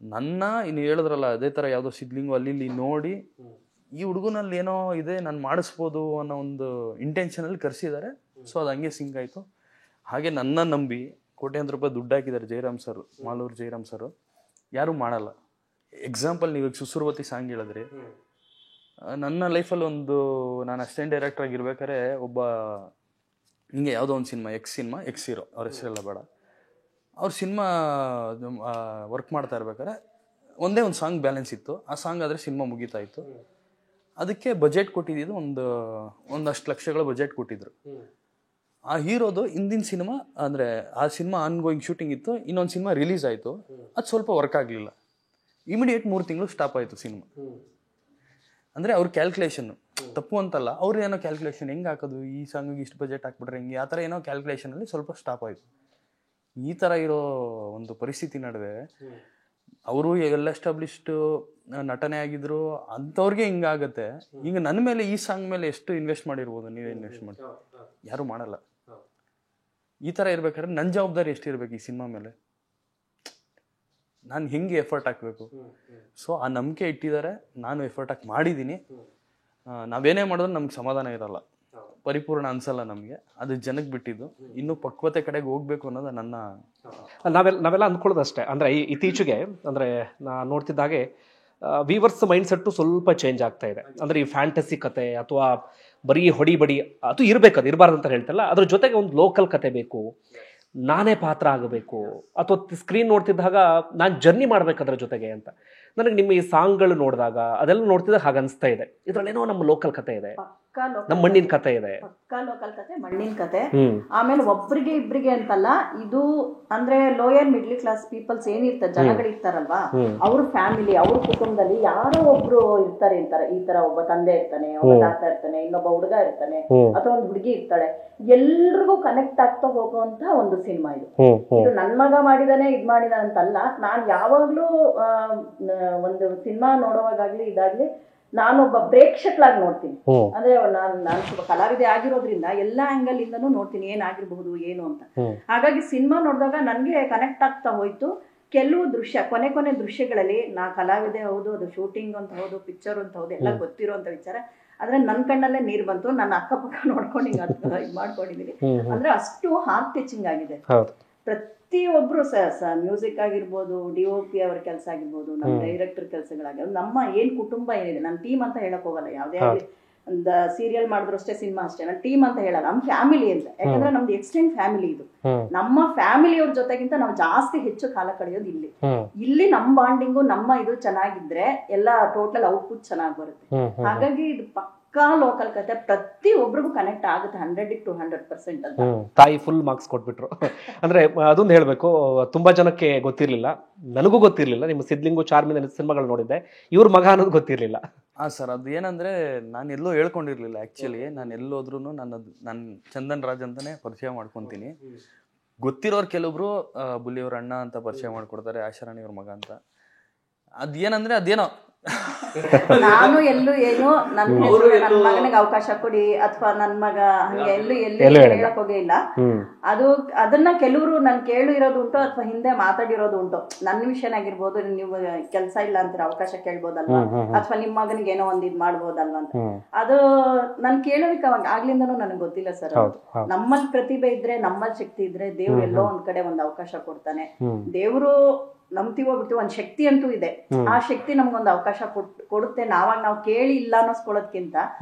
Speaker 3: ನನ್ನ ಇನ್ನು ಹೇಳಿದ್ರಲ್ಲ ಅದೇ ಥರ ಯಾವುದೋ ಸಿದ್ಲಿಂಗು ಅಲ್ಲಿ ಇಲ್ಲಿ ನೋಡಿ ಈ ಹುಡುಗನಲ್ಲಿ ಏನೋ ಇದೆ, ನಾನು ಮಾಡಿಸ್ಬೋದು ಅನ್ನೋ ಒಂದು ಇಂಟೆನ್ಷನಲ್ಲಿ ಕರೆಸಿದ್ದಾರೆ. ಸೊ ಅದು ಹಂಗೆ ಸಿಂಕ್ ಆಯಿತು. ಹಾಗೆ ನನ್ನ ನಂಬಿ ಕೋಟ್ಯಾಂತರ ರೂಪಾಯಿ ದುಡ್ಡು ಹಾಕಿದ್ದಾರೆ ಜಯರಾಮ್ ಸರ್, ಮಾಲೂರು ಜಯರಾಮ್ ಸರ್. ಯಾರೂ ಮಾಡಲ್ಲ, ಎಕ್ಸಾಂಪಲ್ ನೀವು ಸುಸುರ್ವತಿ ಸಾಂಗ್ ಹೇಳಿದ್ರಿ, ನನ್ನ ಲೈಫಲ್ಲಿ ನಾನು ಅಸಿಸ್ಟೆಂಟ್ ಡೈರೆಕ್ಟರ್ ಆಗಿರ್ಬೇಕಾದ್ರೆ ಒಬ್ಬ ಹಿಂಗೆ ಯಾವುದೋ ಒಂದು ಸಿನಿಮಾ ಎಕ್ಸ್ ಹೀರೋ, ಅವ್ರ ಹೆಸರೆಲ್ಲ ಬೇಡ, ಅವ್ರ ಸಿನಿಮಾ ವರ್ಕ್ ಮಾಡ್ತಾ ಇರ್ಬೇಕಾದ್ರೆ ಒಂದೇ ಒಂದು ಸಾಂಗ್ ಬ್ಯಾಲೆನ್ಸ್ ಇತ್ತು. ಆ ಸಾಂಗ್ ಆದರೆ ಸಿನಿಮಾ ಮುಗೀತಾ ಇತ್ತು. ಅದಕ್ಕೆ ಬಜೆಟ್ ಕೊಟ್ಟಿದ್ದು ಒಂದಷ್ಟು ಲಕ್ಷಗಳ ಬಜೆಟ್ ಕೊಟ್ಟಿದ್ರು. ಆ ಹೀರೋದು ಹಿಂದಿನ ಸಿನಿಮಾ ಅಂದರೆ ಆ ಸಿನಿಮಾ ಆನ್ಗೋಯಿಂಗ್ ಶೂಟಿಂಗ್ ಇತ್ತು, ಇನ್ನೊಂದು ಸಿನಿಮಾ ರಿಲೀಸ್ ಆಯಿತು, ಅದು ಸ್ವಲ್ಪ ವರ್ಕ್ ಆಗಲಿಲ್ಲ. ಇಮಿಡಿಯೇಟ್ 3 ತಿಂಗಳು ಸ್ಟಾಪ್ ಆಯಿತು ಸಿನಿಮಾ. ಅಂದರೆ ಅವ್ರ ಕ್ಯಾಲ್ಕುಲೇಷನ್ನು ತಪ್ಪು ಅಂತಲ್ಲ, ಅವ್ರು ಏನೋ ಕ್ಯಾಲ್ಕುಲೇಷನ್ ಹೆಂಗೆ ಹಾಕೋದು, ಈ ಸಾಂಗಿಗೆ ಇಷ್ಟು ಬಜೆಟ್ ಹಾಕ್ಬಿಟ್ರೆ ಹೆಂಗೆ, ಆ ಥರ ಏನೋ ಕ್ಯಾಲ್ಕುಲೇಷನಲ್ಲಿ ಸ್ವಲ್ಪ ಸ್ಟಾಪ್ ಆಯಿತು. ಈ ಥರ ಇರೋ ಒಂದು ಪರಿಸ್ಥಿತಿ ನಡುವೆ ಅವರು ಎಲ್ಲ ಎಸ್ಟಾಬ್ಲಿಷ್ಡು ನಟನೆ ಆಗಿದ್ರು, ಅಂಥವ್ರಿಗೆ ಹಿಂಗಾಗತ್ತೆ. ಈಗ ನನ್ನ ಮೇಲೆ ಈ ಸಾಂಗ್ ಮೇಲೆ ಎಷ್ಟು ಇನ್ವೆಸ್ಟ್ ಮಾಡಿರ್ಬೋದು, ನೀವೇ ಇನ್ವೆಸ್ಟ್ ಮಾಡಿ, ಯಾರೂ ಮಾಡಲ್ಲ. ಈ ಥರ ಇರ್ಬೇಕಾದ್ರೆ ನನ್ನ ಜವಾಬ್ದಾರಿ ಎಷ್ಟಿರ್ಬೇಕು ಈ ಸಿನಿಮಾ ಮೇಲೆ, ನಾನು ಹೆಂಗೆ ಎಫರ್ಟ್ ಹಾಕಬೇಕು. ಸೊ ಆ ನಂಬಿಕೆ ಇಟ್ಟಿದ್ದಾರೆ, ನಾನು ಎಫರ್ಟ್ ಹಾಕಿ ಮಾಡಿದ್ದೀನಿ. ನಾವೇನೇ ಮಾಡಿದ್ರು ನಮ್ಗೆ ಸಮಾಧಾನ ಇರಲ್ಲ, ಪರಿಪೂರ್ಣ ಅನ್ಸಲ್ಲ ನಮಗೆ, ಅದು ಜನಕ್ಕೆ ಬಿಟ್ಟಿದ್ದು. ಇನ್ನೂ ಪಕ್ವತೆ ಕಡೆಗೆ ಹೋಗ್ಬೇಕು ಅನ್ನೋದು ನನ್ನ
Speaker 1: ನಾವೆಲ್ಲ ಅಂದ್ಕೊಳ್ಳೋದಷ್ಟೇ. ಅಂದರೆ ಇತ್ತೀಚೆಗೆ ಅಂದರೆ ನಾನು ನೋಡ್ತಿದ್ದಾಗೆ ವೀವರ್ಸ್ ಮೈಂಡ್ಸೆಟ್ಟು ಸ್ವಲ್ಪ ಚೇಂಜ್ ಆಗ್ತಾ ಇದೆ. ಅಂದರೆ ಈ ಫ್ಯಾಂಟಸಿ ಕತೆ ಅಥವಾ ಬರೀ ಹೊಡಿ ಬಡಿ ಅದು ಇರಬೇಕು, ಅದು ಇರಬಾರ್ದು ಅಂತ ಹೇಳ್ತಲ್ಲ, ಅದ್ರ ಜೊತೆಗೆ ಒಂದು ಲೋಕಲ್ ಕತೆ ಬೇಕು, ನಾನೇ ಪಾತ್ರ ಆಗಬೇಕು, ಅಥವಾ ಸ್ಕ್ರೀನ್ ನೋಡ್ತಿದ್ದಾಗ ನಾನು ಜರ್ನಿ ಮಾಡ್ಬೇಕು ಅದ್ರ ಜೊತೆಗೆ ಅಂತ. ನನಗೆ ನಿಮ್ಮ ಈ ಸಾಂಗ್ಗಳು ನೋಡಿದಾಗ ಅದೆಲ್ಲ ನೋಡ್ತಿದ್ದಾಗ ಹಾಗೆ ಅನಿಸ್ತಾ ಇದೆ, ಇದ್ರಲ್ಲೇನೋ ನಮ್ಮ ಲೋಕಲ್ ಕತೆ ಇದೆ, ನಮ್ಮ ಮಣ್ಣಿನ ಕತೆ ಇದೆ,
Speaker 2: ಪಕ್ಕಾ ಲೋಕಲ್ ಕತೆ, ಮಣ್ಣಿನ ಕತೆ. ಆಮೇಲೆ ಒಬ್ರಿಗೆ ಇಬ್ರಿಗೆ ಅಂತಲ್ಲ, ಇದು ಅಂದ್ರೆ ಲೋಯರ್ ಮಿಡ್ಲ್ ಕ್ಲಾಸ್ ಪೀಪಲ್ಸ್ ಏನಿರ್ತಾರೆ, ಜನಗಳಿರ್ತಾರಲ್ವಾ, ಅವ್ರ ಫ್ಯಾಮಿಲಿ, ಅವ್ರ ಕುಟುಂಬದಲ್ಲಿ ಯಾರೋ ಒಬ್ರು ಇರ್ತಾರೆ ಈ ತರ ಒಬ್ಬ ತಂದೆ ಇರ್ತಾನೆ, ಒಬ್ಬ ತಾತ ಇರ್ತಾನೆ, ಇನ್ನೊಬ್ಬ ಹುಡುಗ ಇರ್ತಾನೆ, ಅಥವಾ ಒಂದು ಹುಡುಗಿ ಇರ್ತಾಳೆ, ಎಲ್ರಿಗೂ ಕನೆಕ್ಟ್ ಆಗ್ತಾ ಹೋಗುವಂತ ಒಂದು ಸಿನಿಮಾ ಇದು. ಇದು ನನ್ ಮಗ ಮಾಡಿದಾನೆ ಇದ್ ಮಾಡಿದ ಅಂತಲ್ಲ, ನಾನ್ ಯಾವಾಗ್ಲೂ ಒಂದು ಸಿನಿಮಾ ನೋಡುವಾಗ್ಲಿ ಇದಾಗ್ಲಿ ನಾನೊಬ್ಬ ಪ್ರೇಕ್ಷಕಳಾಗಿ ನೋಡ್ತೀನಿ. ಅಂದ್ರೆ ನಾನು ಸ್ವಲ್ಪ ಕಲಾವಿದೆ ಆಗಿರೋದ್ರಿಂದ ಎಲ್ಲಾ ಆಂಗಲ್ ಇಂದನೂ ನೋಡ್ತೀನಿ, ಏನಾಗಿರ್ಬಹುದು ಏನು ಅಂತ. ಹಾಗಾಗಿ ಸಿನಿಮಾ ನೋಡಿದಾಗ ನನ್ಗೆ ಕನೆಕ್ಟ್ ಆಗ್ತಾ ಹೋಯ್ತು. ಕೆಲವು ದೃಶ್ಯ, ಕೊನೆ ದೃಶ್ಯಗಳಲ್ಲಿ ನಾ ಕಲಾವಿದೆ ಹೌದು, ಅದು ಶೂಟಿಂಗ್ ಅಂತ ಹೌದು, ಪಿಕ್ಚರ್ ಅಂತ ಹೌದು, ಎಲ್ಲ ಗೊತ್ತಿರುವಂತ ವಿಚಾರ. ಆದ್ರೆ ನನ್ ಕಣ್ಣಲ್ಲೇ ನೀರ್ ಬಂತು, ನನ್ನ ಅಕ್ಕಪಕ್ಕ ನೋಡ್ಕೊಂಡು ಹಿಂಗ ಇದು ಮಾಡ್ಕೊಂಡಿದೀನಿ. ಅಂದ್ರೆ ಅಷ್ಟು ಹಾರ್ಟ್ ಟಚಿಂಗ್ ಆಗಿದೆ. ಪ್ರತಿಯೊಬ್ರು ಮ್ಯೂಸಿಕ್ ಆಗಿರ್ಬೋದು, DOP ಅವ್ರ ಕೆಲಸ ಆಗಿರ್ಬೋದು, ನಮ್ಮ ಡೈರೆಕ್ಟರ್ ಕೆಲಸಗಳಾಗಿರ್ಬೋದು, ನಮ್ಮ ಏನ್ ಕುಟುಂಬ ಏನಿದೆ, ನನ್ನ ಟೀಮ್ ಅಂತ ಹೇಳಕ್ ಹೋಗಲ್ಲ, ಯಾವ್ದೇ ಆಗ್ಲಿ ಒಂದು ಸೀರಿಯಲ್ ಮಾಡಿದ್ರು ಅಷ್ಟೇ, ಸಿನಿಮಾ ಅಷ್ಟೇ, ನನ್ನ ಟೀಮ್ ಅಂತ ಹೇಳಲ್ಲ, ನಮ್ಮ ಫ್ಯಾಮಿಲಿ ಅಂತ. ಯಾಕಂದ್ರೆ ನಮ್ದು ಎಕ್ಸ್ಟೆಂಡ್ ಫ್ಯಾಮಿಲಿ ಇದು. ನಮ್ಮ ಫ್ಯಾಮಿಲಿಯವ್ರ ಜೊತೆಗಿಂತ ನಾವು ಜಾಸ್ತಿ ಹೆಚ್ಚು ಕಾಲ ಕಳೆಯೋದು ಇಲ್ಲಿ ನಮ್ಮ ಬಾಂಡಿಂಗು, ನಮ್ಮ ಇದು ಚೆನ್ನಾಗಿದ್ರೆ ಎಲ್ಲ ಟೋಟಲ್ ಔಟ್ಪುಟ್ ಚೆನ್ನಾಗಿ ಬರುತ್ತೆ. ಹಾಗಾಗಿ ಇದು ಪಕ್ಕಾ ಲೋಕಲ್ ಕತೆ, ಪ್ರತಿ ಒಬ್ರಿಗೂ ಕನೆಕ್ಟ್ ಆಗುತ್ತೆ 100% ಅಂತ.
Speaker 1: ತಾಯಿ ಫುಲ್ ಮಾರ್ಕ್ಸ್ ಕೊಟ್ಬಿಟ್ರು. ಅಂದ್ರೆ ಅದೊಂದು ಹೇಳ್ಬೇಕು, ತುಂಬಾ ಜನಕ್ಕೆ ಗೊತ್ತಿರ್ಲಿಲ್ಲ, ನನಗೂ ಗೊತ್ತಿರ್ಲಿಲ್ಲ. ನಿಮ್ಮ ಸಿದ್ಲಿಂಗು ಚಾರ್ಮಿನ ಸಿನಿಮಾಗಳು ನೋಡಿದ್ದೆ, ಇವ್ರ ಮಗ ಅನ್ನೋದು ಗೊತ್ತಿರ್ಲಿಲ್ಲ.
Speaker 3: ಸರ್, ಅದು ಏನಂದ್ರೆ ನಾನು ಎಲ್ಲೋ ಹೇಳ್ಕೊಂಡಿರ್ಲಿಲ್ಲ. ಆಕ್ಚುಲಿ ನಾನು ಎಲ್ಲೋದ್ರೂ ನಾನು ಚಂದನ್ ರಾಜ್ ಅಂತಾನೆ ಪರಿಚಯ ಮಾಡ್ಕೊಂತೀನಿ. ಗೊತ್ತಿರೋರು ಕೆಲವೊಬ್ರು ಬುಲ್ಲಿಯವ್ರ ಅಣ್ಣ ಅಂತ ಪರಿಚಯ ಮಾಡ್ಕೊಡ್ತಾರೆ, ಆಶಾರಾಣಿ ಅವ್ರ ಮಗ ಅಂತ. ಅದೇನಂದ್ರೆ ಅದೇನೋ
Speaker 2: ನಾನು ಎಲ್ಲೂ ಏನು ನನ್ನ ಮಗನಿಗೆ ಅವಕಾಶ ಕೊಡಿ ಅಥವಾ ನನ್ ಮಗ ಹಂಗೆ ಎಲ್ಲೂ ಹೇಳಕ್ ಹೋಗೇ ಇಲ್ಲ. ಅದನ್ನ ಕೆಲವರು ನನ್ ಕೇಳು ಇರೋದು ಉಂಟು ಅಥವಾ ಹಿಂದೆ ಮಾತಾಡಿರೋದು ಉಂಟು. ನನ್ನ ವಿಷಯನಾಗಿರ್ಬೋದು, ನೀವು ಕೆಲ್ಸ ಇಲ್ಲ ಅಂತೀರ, ಅವಕಾಶ ಕೇಳ್ಬೋದಲ್ವಾ, ಅಥವಾ ನಿಮ್ ಮಗನಿಗೆ ಏನೋ ಒಂದ್ ಇದ್ ಮಾಡ್ಬೋದಲ್ವಾ ಅಂತ. ಅದು ನನ್ ಕೇಳೋದಕ್ಕೆ ಅವಾಗ ಆಗ್ಲಿಂದನೂ ನನಗೆ ಗೊತ್ತಿಲ್ಲ ಸರ್. ನಮ್ಮಲ್ಲಿ ಪ್ರತಿಭೆ ಇದ್ರೆ, ನಮ್ಮಲ್ಲಿ ಶಕ್ತಿ ಇದ್ರೆ, ದೇವ್ರು ಎಲ್ಲೋ ಒಂದ್ ಕಡೆ ಒಂದ್ ಅವಕಾಶ ಕೊಡ್ತಾನೆ. ದೇವ್ರು ನಂಬ್ತೀವೋ ಬಿಡ್ತೀವೋ ಒಂದ್ ಶಕ್ತಿ ಅಂತೂ ಇದೆ. ಆ ಶಕ್ತಿ ನಮ್ಗೊಂದು ಅವಕಾಶ ಕೊಡುತ್ತೆ. ನಾವು ಕೇಳಿ ಇಲ್ಲ ಅನ್ನೋಸ್ಕೊಳ್ಳೋದ್ಕಿಂತ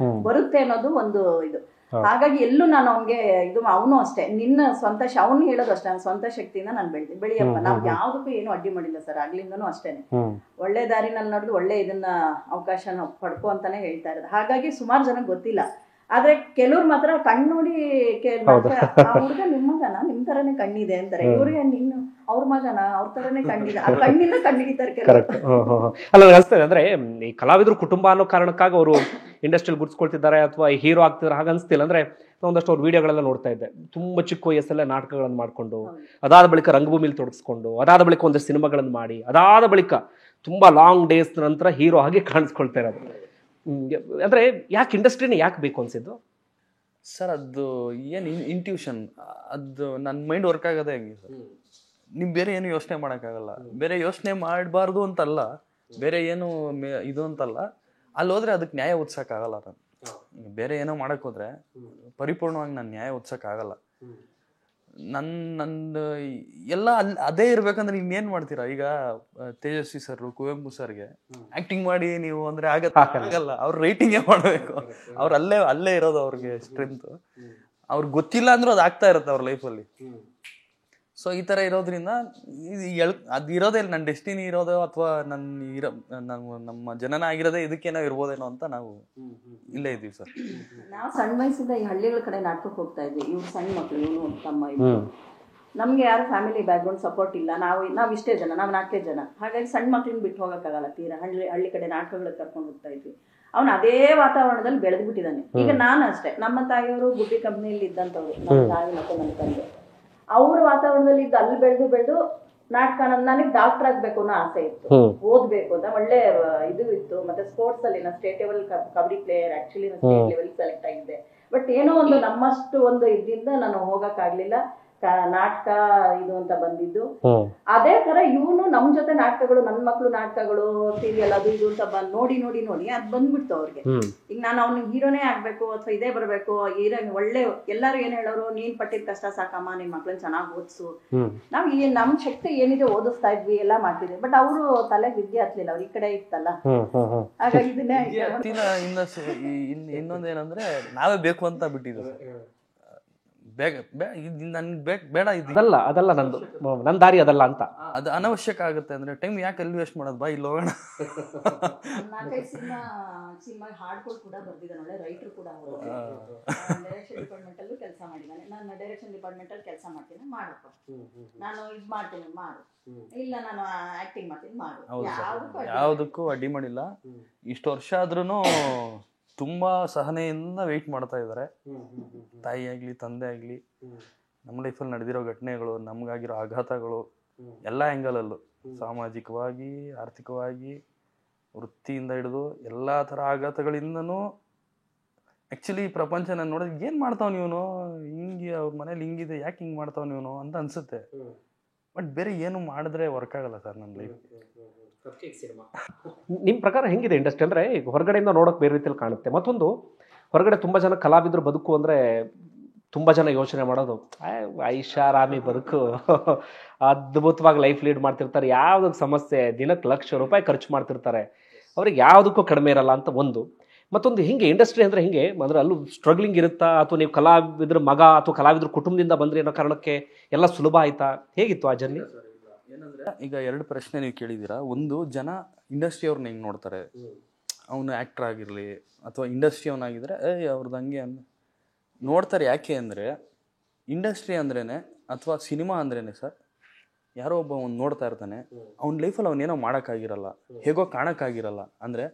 Speaker 2: ಬರುತ್ತೆ ಅನ್ನೋದು ಒಂದು ಇದು. ಹಾಗಾಗಿ ಎಲ್ಲೂ ನಾನು ಅವ್ನಿಗೆ ಇದು, ಅವನು ಅಷ್ಟೇ, ನಿನ್ನ ಸ್ವಂತ ಅವ್ನು ಹೇಳೋದು ಅಷ್ಟೇ, ನನ್ನ ಸ್ವಂತ ಶಕ್ತಿಯಿಂದ ನಾನು ಬೆಳೆಯಪ್ಪ, ನಾವ್ ಯಾವ್ದಕ್ಕೂ ಏನು ಅಡ್ಡಿ ಮಾಡಿಲ್ಲ ಸರ್. ಆಗ್ಲಿಂದನೂ ಅಷ್ಟೇನೆ ಒಳ್ಳೆ ದಾರಿನಲ್ಲಿ ನಡೆದು ಒಳ್ಳೆ ಇದನ್ನ ಅವಕಾಶನ ಪಡ್ಕೊ ಅಂತಾನೆ ಹೇಳ್ತಾ ಇರೋದು. ಹಾಗಾಗಿ ಸುಮಾರು ಜನಕ್ಕೆ ಗೊತ್ತಿಲ್ಲ. ಆದ್ರೆ ಕೆಲವ್ರು ಮಾತ್ರ ಕಣ್ಣು ನೋಡಿ ಆ ಹುಡುಗ ನಿಮ್ ಮಗನ, ನಿಮ್ ತರನೇ ಕಣ್ಣಿದೆ ಅಂತಾರೆ. ಇವ್ರಿಗೆ ನಿನ್ನ ಅವ್ರ ಮಗನ, ಅವ್ರ ತರನೇ ಕಣ್ಣಿದೆ, ಆ ಕಣ್ಣಿಂದ ಕಂಡಿಡಿತಾರೆ.
Speaker 1: ಅಲ್ಲ, ಅನ್ಸ್ತದೆ ಅಂದ್ರೆ ಈ ಕಲಾವಿದ್ರು ಕುಟುಂಬ ಅನ್ನೋ ಕಾರಣಕ್ಕಾಗಿ ಅವರು ಇಂಡಸ್ಟ್ರಿಯಲ್ಲಿ ಗುರ್ಸ್ಕೊಳ್ತಿದ್ದಾರೆ ಅಥವಾ ಹೀರೋ ಆಗ್ತಿದ್ದಾರೆ ಹಾಗೆ ಅನ್ಸ್ತಿಲ್ಲ. ಅಂದ್ರೆ ಒಂದಷ್ಟು ಅವ್ರ ವಿಡಿಯೋಗಳೆಲ್ಲ ನೋಡ್ತಾ ಇದ್ದೆ, ತುಂಬಾ ಚಿಕ್ಕ ವಯಸ್ಸಲ್ಲೇ ನಾಟಕಗಳನ್ನು ಮಾಡ್ಕೊಂಡು, ಅದಾದ ಬಳಿಕ ರಂಗಭೂಮಿಲಿ ತೊಡಗಿಸ್ಕೊಂಡು, ಅದಾದ ಬಳಿಕ ಒಂದಷ್ಟು ಸಿನಿಮಾಗಳನ್ನು ಮಾಡಿ, ಅದಾದ ಬಳಿಕ ತುಂಬಾ ಲಾಂಗ್ ಡೇಸ್ ನಂತರ ಹೀರೋ ಆಗಿ ಕಾಣಿಸ್ಕೊಳ್ತಾ ಇರೋದು. ಅಂದ್ರೆ ಯಾಕೆ ಇಂಡಸ್ಟ್ರಿನ ಯಾಕೆ ಬೇಕು ಅನ್ಸಿದ್ದು
Speaker 3: ಸರ್? ಅದು ಏನು ಇಂಟ್ಯೂಷನ್, ಅದು ನನ್ನ ಮೈಂಡ್ ವರ್ಕ್ ಆಗೋದೇ ಹೆಂಗೆ ಸರ್. ನೀವು ಬೇರೆ ಏನು ಯೋಚನೆ ಮಾಡೋಕ್ಕಾಗಲ್ಲ. ಬೇರೆ ಯೋಚನೆ ಮಾಡಬಾರ್ದು ಅಂತಲ್ಲ, ಬೇರೆ ಏನು ಇದು ಅಂತಲ್ಲ. ಅಲ್ಲಿ ಹೋದ್ರೆ ಅದಕ್ಕೆ ನ್ಯಾಯ ಒದಸಕ್ಕಾಗಲ್ಲ. ನಾನು ಬೇರೆ ಏನೋ ಮಾಡೋಕ್ಕೆ ಹೋದ್ರೆ ಪರಿಪೂರ್ಣವಾಗಿ ನಾನು ನ್ಯಾಯ ಒದಸಕ್ಕಾಗಲ್ಲ. ನಂದು ಎಲ್ಲ ಅದೇ ಇರ್ಬೇಕಂದ್ರೆ ಇನ್ನೇನ್ ಮಾಡ್ತೀರಾ? ಈಗ ತೇಜಸ್ವಿ ಸರ್, ಕುವೆಂಪು ಸರ್ಗೆ ಆಕ್ಟಿಂಗ್ ಮಾಡಿ ನೀವು ಅಂದ್ರೆ ಆಗಲ್ಲ. ಅವ್ರ ರೈಟಿಂಗೇ ಮಾಡ್ಬೇಕು. ಅವ್ರ ಅಲ್ಲೇ ಇರೋದು ಅವ್ರಿಗೆ ಸ್ಟ್ರೆಂತ್. ಅವ್ರಿಗೆ ಗೊತ್ತಿಲ್ಲ ಅಂದ್ರೂ ಅದು ಆಗ್ತಾ ಇರುತ್ತೆ ಅವ್ರ ಲೈಫಲ್ಲಿ. ಸೊ ಈ ತರ ಇರೋದ್ರಿಂದ ಅದು ಇರೋದೇ ನನ್ನ ಡೆಸ್ಟಿನಿ ಇರೋದು, ಅಥವಾ ನಮ್ಮ ಜನನ ಆಗಿರೋದೇ ಇದಕ್ಕೇನೋ ಇರ್ಬೋದೇನೋ ಅಂತ ನಾವು ಇಲ್ಲೇ ಇದೀವಿ ಸರ್.
Speaker 2: ನಾವು ಸಣ್ಣ ವಯಸ್ಸಿಂದ ಈ ಹಳ್ಳಿಗಳ ಕಡೆ ನಾಟಕಕ್ಕೆ ಹೋಗ್ತಾ ಇದ್ವಿ. ಇವ್ರು ಸಣ್ಣ ಮಕ್ಳು, ಇವನು ತಮ್ಮ ಇವ್ರು. ನಮ್ಗೆ ಯಾರು ಫ್ಯಾಮಿಲಿ ಬ್ಯಾಕ್ಗ್ರೌಂಡ್ ಸಪೋರ್ಟ್ ಇಲ್ಲ. ನಾವು ಇಷ್ಟೇ ಜನ, ನಾವು 4 ಜನ. ಹಾಗಾಗಿ ಸಣ್ಣ ಮಕ್ಳನ್ನ ಬಿಟ್ಟು ಹೋಗೋಕ್ಕಾಗಲ್ಲ. ತೀರಾ ಹಳ್ಳಿ ಕಡೆ ನಾಟಕಗಳಿಗೆ ಕರ್ಕೊಂಡು ಹೋಗ್ತಾ ಇದ್ವಿ. ಅವನು ಅದೇ ವಾತಾವರಣದಲ್ಲಿ ಬೆಳೆದು ಬಿಟ್ಟಿದ್ದಾನೆ. ಈಗ ನಾನು ಅಷ್ಟೇ, ನಮ್ಮ ತಾಯಿಯವರು ಗುಬ್ಬಿ ಕಂಪ್ನಿಯಲ್ಲಿ ಇದ್ದಂಥವ್ರು, ನಮ್ಮ ತಾಯಿ ಮತ್ತು ನನ್ನ ತಂದೆ. ಅವ್ರ ವಾತಾವರಣದಲ್ಲಿ ಇದ್ದು ಅಲ್ಲಿ ಬೆಳೆದು ನಾಟಕ, ನನಗೆ ಡಾಕ್ಟರ್ ಆಗ್ಬೇಕು ಅನ್ನೋ ಆಸೆ ಇತ್ತು, ಓದ್ಬೇಕು ಅಂತ ಒಳ್ಳೆ ಇದು ಇತ್ತು. ಮತ್ತೆ ಸ್ಪೋರ್ಟ್ಸ್ ಅಲ್ಲಿ ನಾನು state level kabaddi player, actually ನಾನು ಸ್ಟೇಟ್ ಲೆವೆಲ್ ಸೆಲೆಕ್ಟ್ ಆಗಿದ್ದೆ. ಬಟ್ ಏನೋ ಒಂದು ನಮ್ಮಷ್ಟು ಒಂದು ಇದರಿಂದ ನಾನು ಹೋಗಕ್ಕಾಗ್ಲಿಲ್ಲ. ನಾಟಕ ಇದು ಅಂತ ಬಂದಿದ್ದು. ಅದೇ ತರ ಇವನು ನಮ್ ಜೊತೆ ನಾಟಕಗಳು, ನನ್ನ ಮಕ್ಳು ನಾಟಕಗಳು, ಸೀರಿಯಲ್ ಅದು ಇದು ಅಂತ ನೋಡಿ ಅದ್ ಬಂದ್ಬಿಡ್ತು ಅವ್ರಿಗೆ. ಈಗ ನಾನು ಅವ್ನಿಗೆ ಹೀರೋನೇ ಆಗ್ಬೇಕು ಅಥವಾ ಇದೇ ಬರ್ಬೇಕು, ಹೀರೋ ಒಳ್ಳೆ ಎಲ್ಲಾರು ಏನ್ ಹೇಳೋರು, ನೀನ್ ಪಟ್ಟಿದ ಕಷ್ಟ ಸಾಕಮ್ಮ, ನಿನ್ ಮಕ್ಳನ್ನ ಚೆನ್ನಾಗಿ ಓದಿಸು. ನಾವ್ ನಮ್ ಶಕ್ತಿ ಏನಿದೆ ಓದಿಸ್ತಾ ಇದ್ವಿ, ಎಲ್ಲಾ ಮಾಡ್ತಿದ್ವಿ. ಬಟ್ ಅವರು ತಲೆಗೆ ವಿದ್ಯೆ ಹತ್ಲಿಲ್ಲ, ಅವ್ರ ಈ ಕಡೆ ಇತ್ತಲ್ಲ. ಹಾಗಾಗಿ ಇದನ್ನೇ
Speaker 3: ಇನ್ನೊಂದೇನಂದ್ರೆ ನಾವೇ ಬೇಕು ಅಂತ ಬಿಟ್ಟಿದ್ವಿ.
Speaker 1: ಅದಲ್ಲ ನಂದು, ನನ್ನ ದಾರಿ ಅದಲ್ಲ ಅಂತ.
Speaker 3: ಅದು ಅನವಶ್ಯಕ ಆಗುತ್ತೆ. ಅಂದ್ರೆ ಟೈಮ್ ಯಾಕೆ ಅಲ್ಲಿ ವೇಸ್ಟ್ ಮಾಡೋದು, ಬಾ ಇಲ್ಲಿ ಹೋಗೋಣ.
Speaker 2: 4-5 ಸಿನಿಮಾ ಹಾಡ್ಗಳು ಕೂಡ ಬರ್ದಿದ್ದಾನೆ, ಒಳ್ಳೆ ರೈಟರ್ ಕೂಡ. ಡೈರೆಕ್ಷನ್ ಡಿಪಾರ್ಟ್ಮೆಂಟ್ ಅಲ್ಲೂ ಕೆಲಸ ಮಾಡಿದ್ದಾನೆ. ನಾನು ಡೈರೆಕ್ಷನ್ ಡಿಪಾರ್ಟ್ಮೆಂಟ್ ಅಲ್ಲಿ ಕೆಲಸ ಮಾಡ್ತೀನಿ, ಮಾಡಪ್ಪ ನಾನು ಇದು ಮಾಡ್ತೀನಿ ಮಾಡು, ಇಲ್ಲ ನಾನು ಆಕ್ಟಿಂಗ್ ಮಾಡ್ತೀನಿ ಮಾಡು.
Speaker 3: ಯಾವುದಕ್ಕೂ ಅಡ್ಡಿ ಮಾಡಿಲ್ಲ. ಇಷ್ಟು ವರ್ಷ ಆದ್ರೂ ತುಂಬಾ ಸಹನೆಯಿಂದ ವೆಯ್ಟ್ ಮಾಡ್ತಾ ಇದ್ದಾರೆ. ತಾಯಿ ಆಗ್ಲಿ ತಂದೆ ಆಗ್ಲಿ, ನಮ್ಮ ಲೈಫಲ್ಲಿ ನಡೆದಿರೋ ಘಟನೆಗಳು, ನಮ್ಗಾಗಿರೋ ಆಘಾತಗಳು, ಎಲ್ಲ ಆ್ಯಂಗಲಲ್ಲೂ, ಸಾಮಾಜಿಕವಾಗಿ, ಆರ್ಥಿಕವಾಗಿ, ವೃತ್ತಿಯಿಂದ ಹಿಡಿದು ಎಲ್ಲಾ ತರ ಆಘಾತಗಳಿಂದನೂ ಆಕ್ಚುಲಿ ಪ್ರಪಂಚನ ನೋಡಿದ್ರೆ ಏನ್ ಮಾಡ್ತಾವ್ ನೀವನು, ಹಿಂಗೆ ಅವ್ರ ಮನೇಲಿ ಹಿಂಗಿದೆ, ಯಾಕೆ ಹಿಂಗ್ ಮಾಡ್ತಾವ್ ನೀವನು ಅಂತ ಅನ್ಸುತ್ತೆ. ಬಟ್ ಬೇರೆ ಏನು ಮಾಡಿದ್ರೆ ವರ್ಕ್ ಆಗಲ್ಲ ಸರ್ ನನ್ನ ಲೈಫ್.
Speaker 1: ನಿಮ್ಮ ಪ್ರಕಾರ ಹೆಂಗಿದೆ ಇಂಡಸ್ಟ್ರಿ? ಅಂದರೆ ಈಗ ಹೊರಗಡೆಯಿಂದ ನೋಡೋಕೆ ಬೇರೆ ರೀತಿಯಲ್ಲಿ ಕಾಣುತ್ತೆ. ಮತ್ತೊಂದು, ಹೊರಗಡೆ ತುಂಬ ಜನ ಕಲಾವಿದರು ಬದುಕು ಅಂದರೆ ತುಂಬ ಜನ ಯೋಚನೆ ಮಾಡೋದು ಐಷಾರಾಮಿ ಬದುಕು, ಅದ್ಭುತವಾಗಿ ಲೈಫ್ ಲೀಡ್ ಮಾಡ್ತಿರ್ತಾರೆ, ಯಾವುದಕ್ಕೆ ಸಮಸ್ಯೆ, ದಿನಕ್ಕೆ ₹1,00,000 ಖರ್ಚು ಮಾಡ್ತಿರ್ತಾರೆ, ಅವ್ರಿಗೆ ಯಾವುದಕ್ಕೂ ಕಡಿಮೆ ಇರಲ್ಲ ಅಂತ ಒಂದು. ಮತ್ತೊಂದು, ಹಿಂಗೆ ಇಂಡಸ್ಟ್ರಿ ಅಂದರೆ ಹಿಂಗೆ ಅಂದರೆ ಅಲ್ಲೂ ಸ್ಟ್ರಗ್ಲಿಂಗ್ ಇರುತ್ತಾ, ಅಥವಾ ನೀವು ಕಲಾವಿದ್ರ ಮಗ ಅಥವಾ ಕಲಾವಿದ್ರ ಕುಟುಂಬದಿಂದ ಬಂದರೆ ಅನ್ನೋ ಕಾರಣಕ್ಕೆ ಎಲ್ಲ ಸುಲಭ ಆಯ್ತಾ, ಹೇಗಿತ್ತು ಆ ಜರ್ನಿ?
Speaker 3: ಈಗ 2 ಪ್ರಶ್ನೆ ನೀವು ಕೇಳಿದ್ದೀರಾ. ಒಂದು, ಜನ ಇಂಡಸ್ಟ್ರಿ ಅವ್ರನ್ನ ಹೆಂಗೆ ನೋಡ್ತಾರೆ, ಅವನು ಆ್ಯಕ್ಟ್ರ್ ಆಗಿರಲಿ ಅಥವಾ ಇಂಡಸ್ಟ್ರಿ ಅವನಾಗಿದ್ರೆ ಅವ್ರದ್ದು ಹಂಗೆ ನೋಡ್ತಾರೆ. ಯಾಕೆ ಅಂದರೆ ಇಂಡಸ್ಟ್ರಿ ಅಂದ್ರೇ ಅಥವಾ ಸಿನಿಮಾ ಅಂದ್ರೇ ಸರ್, ಯಾರೋ ಒಬ್ಬ ಅವ್ನು ನೋಡ್ತಾ ಇರ್ತಾನೆ, ಅವ್ನ ಲೈಫಲ್ಲಿ ಅವನೇನೋ ಮಾಡೋಕ್ಕಾಗಿರಲ್ಲ, ಹೇಗೋ ಕಾಣೋಕ್ಕಾಗಿರಲ್ಲ. ಅಂದರೆ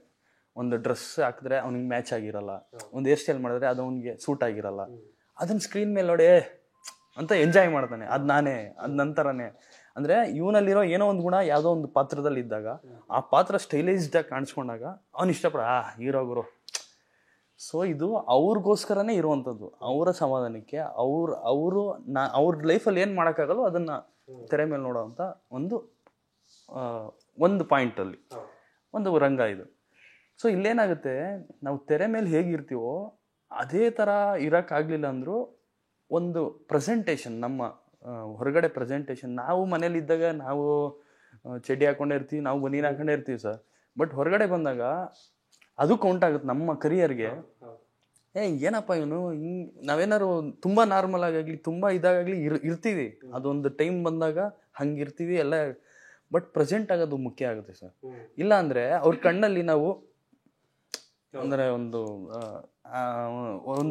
Speaker 3: ಒಂದು ಡ್ರೆಸ್ ಹಾಕಿದ್ರೆ ಅವ್ನಿಗೆ ಮ್ಯಾಚ್ ಆಗಿರಲ್ಲ, ಒಂದು ಹೇರ್ ಸ್ಟೈಲ್ ಮಾಡಿದ್ರೆ ಅದು ಅವ್ನಿಗೆ ಸೂಟ್ ಆಗಿರಲ್ಲ. ಅದನ್ನ ಸ್ಕ್ರೀನ್ ಮೇಲೆ ನೋಡಿ ಅಂತ ಎಂಜಾಯ್ ಮಾಡ್ತಾನೆ. ಅದು ನಾನೇ, ಅದು ನಂತರನೇ. ಅಂದರೆ ಇವನಲ್ಲಿರೋ ಏನೋ ಒಂದು ಗುಣ ಯಾವುದೋ ಒಂದು ಪಾತ್ರದಲ್ಲಿ ಇದ್ದಾಗ, ಆ ಪಾತ್ರ ಸ್ಟೈಲೈಸ್ಡಾಗಿ ಕಾಣಿಸ್ಕೊಂಡಾಗ ಅವ್ನು ಇಷ್ಟಪಡ ಹೀರೋ ಗುರು. ಸೊ ಇದು ಅವ್ರಿಗೋಸ್ಕರನೇ ಇರುವಂಥದ್ದು, ಅವರ ಸಮಾಧಾನಕ್ಕೆ. ಅವ್ರ ಲೈಫಲ್ಲಿ ಏನು ಮಾಡೋಕ್ಕಾಗಲ್ಲೋ ಅದನ್ನು ತೆರೆ ಮೇಲೆ ನೋಡೋವಂಥ ಒಂದು ಪಾಯಿಂಟಲ್ಲಿ ಒಂದು ರಂಗ ಇದು. ಸೊ ಇಲ್ಲೇನಾಗುತ್ತೆ, ನಾವು ತೆರೆ ಮೇಲೆ ಹೇಗಿರ್ತೀವೋ ಅದೇ ಥರ ಇರೋಕ್ಕಾಗಲಿಲ್ಲ ಅಂದರೂ ಒಂದು ಪ್ರೆಸೆಂಟೇಷನ್, ನಮ್ಮ ಹೊರಗಡೆ ಪ್ರೆಸೆಂಟೇಷನ್, ನಾವು ಮನೇಲಿ ಇದ್ದಾಗ ನಾವು ಚಡ್ಡಿ ಹಾಕೊಂಡೇ ಇರ್ತೀವಿ, ನಾವು ಬನೀನು ಹಾಕೊಂಡೇ ಇರ್ತೀವಿ ಸರ್. ಬಟ್ ಹೊರಗಡೆ ಬಂದಾಗ ಅದು ಕೌಂಟ್ ಆಗುತ್ತೆ ನಮ್ಮ ಕರಿಯರ್ಗೆ. ಏನಪ್ಪ ಇವನು ಹಿಂಗೆ, ನಾವೇನಾದ್ರು ತುಂಬ ನಾರ್ಮಲ್ ಆಗಲಿ ತುಂಬ ಇದಾಗಲಿ ಇರ್ತೀವಿ, ಅದೊಂದು ಟೈಮ್ ಬಂದಾಗ ಹಂಗಿರ್ತೀವಿ ಎಲ್ಲ. ಬಟ್ ಪ್ರೆಸೆಂಟ್ ಆಗೋದು ಮುಖ್ಯ ಆಗುತ್ತೆ ಸರ್. ಇಲ್ಲ ಅಂದರೆ ಅವ್ರ ಕಣ್ಣಲ್ಲಿ ನಾವು ಅಂದರೆ ಒಂದು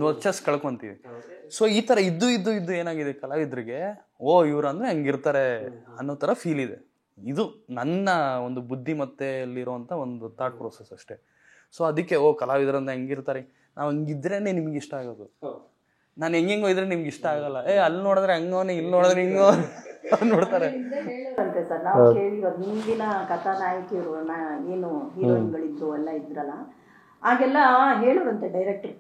Speaker 3: ವರ್ಚಸ್ ಕಳ್ಕೊಂತೀವಿ. ಸೊ ಈ ಥರ ಇದ್ದು ಏನಾಗಿದೆ ಕಲಾವಿದರಿಗೆ, ಇವ್ರು ಅಂದರೆ ಹಂಗಿರ್ತಾರೆ ಅನ್ನೋ ಥರ ಫೀಲ್ ಇದೆ. ಇದು ನನ್ನ ಒಂದು ಬುದ್ಧಿಮತ್ತೆಯಲ್ಲಿರುವಂಥ ಒಂದು ಥಾಟ್ ಪ್ರೋಸೆಸ್ ಅಷ್ಟೇ. ಸೊ ಅದಕ್ಕೆ ಕಲಾವಿದರಂದ್ರೆ ಹೆಂಗಿರ್ತಾರೆ, ನಾವು ಹಂಗಿದ್ರೇನೆ ನಿಮ್ಗೆ ಇಷ್ಟ ಆಗೋದು. ನಾನು ಹೆಂಗೋ ಇದ್ರೆ ನಿಮ್ಗೆ ಇಷ್ಟ ಆಗಲ್ಲ. ಅಲ್ಲಿ ನೋಡಿದ್ರೆ ಹಂಗೋನೆ, ಇಲ್ಲಿ ನೋಡಿದ್ರೆ ಹಿಂಗೋ ನೋಡ್ತಾರೆ.
Speaker 2: ಸರ್ ನಾವು ಕೇಳಿರೋದು, ಹಿಂದಿನ ಕಥಾನಾಯಕಿಯರು ಏನು ಹೀರೋಯಿನ್ಗಳಿದ್ರು ಎಲ್ಲ ಇದ್ರಲ್ಲ, ಆಗೆಲ್ಲ ಹೇಳೋರಂತೆ ಡೈರೆಕ್ಟರ್,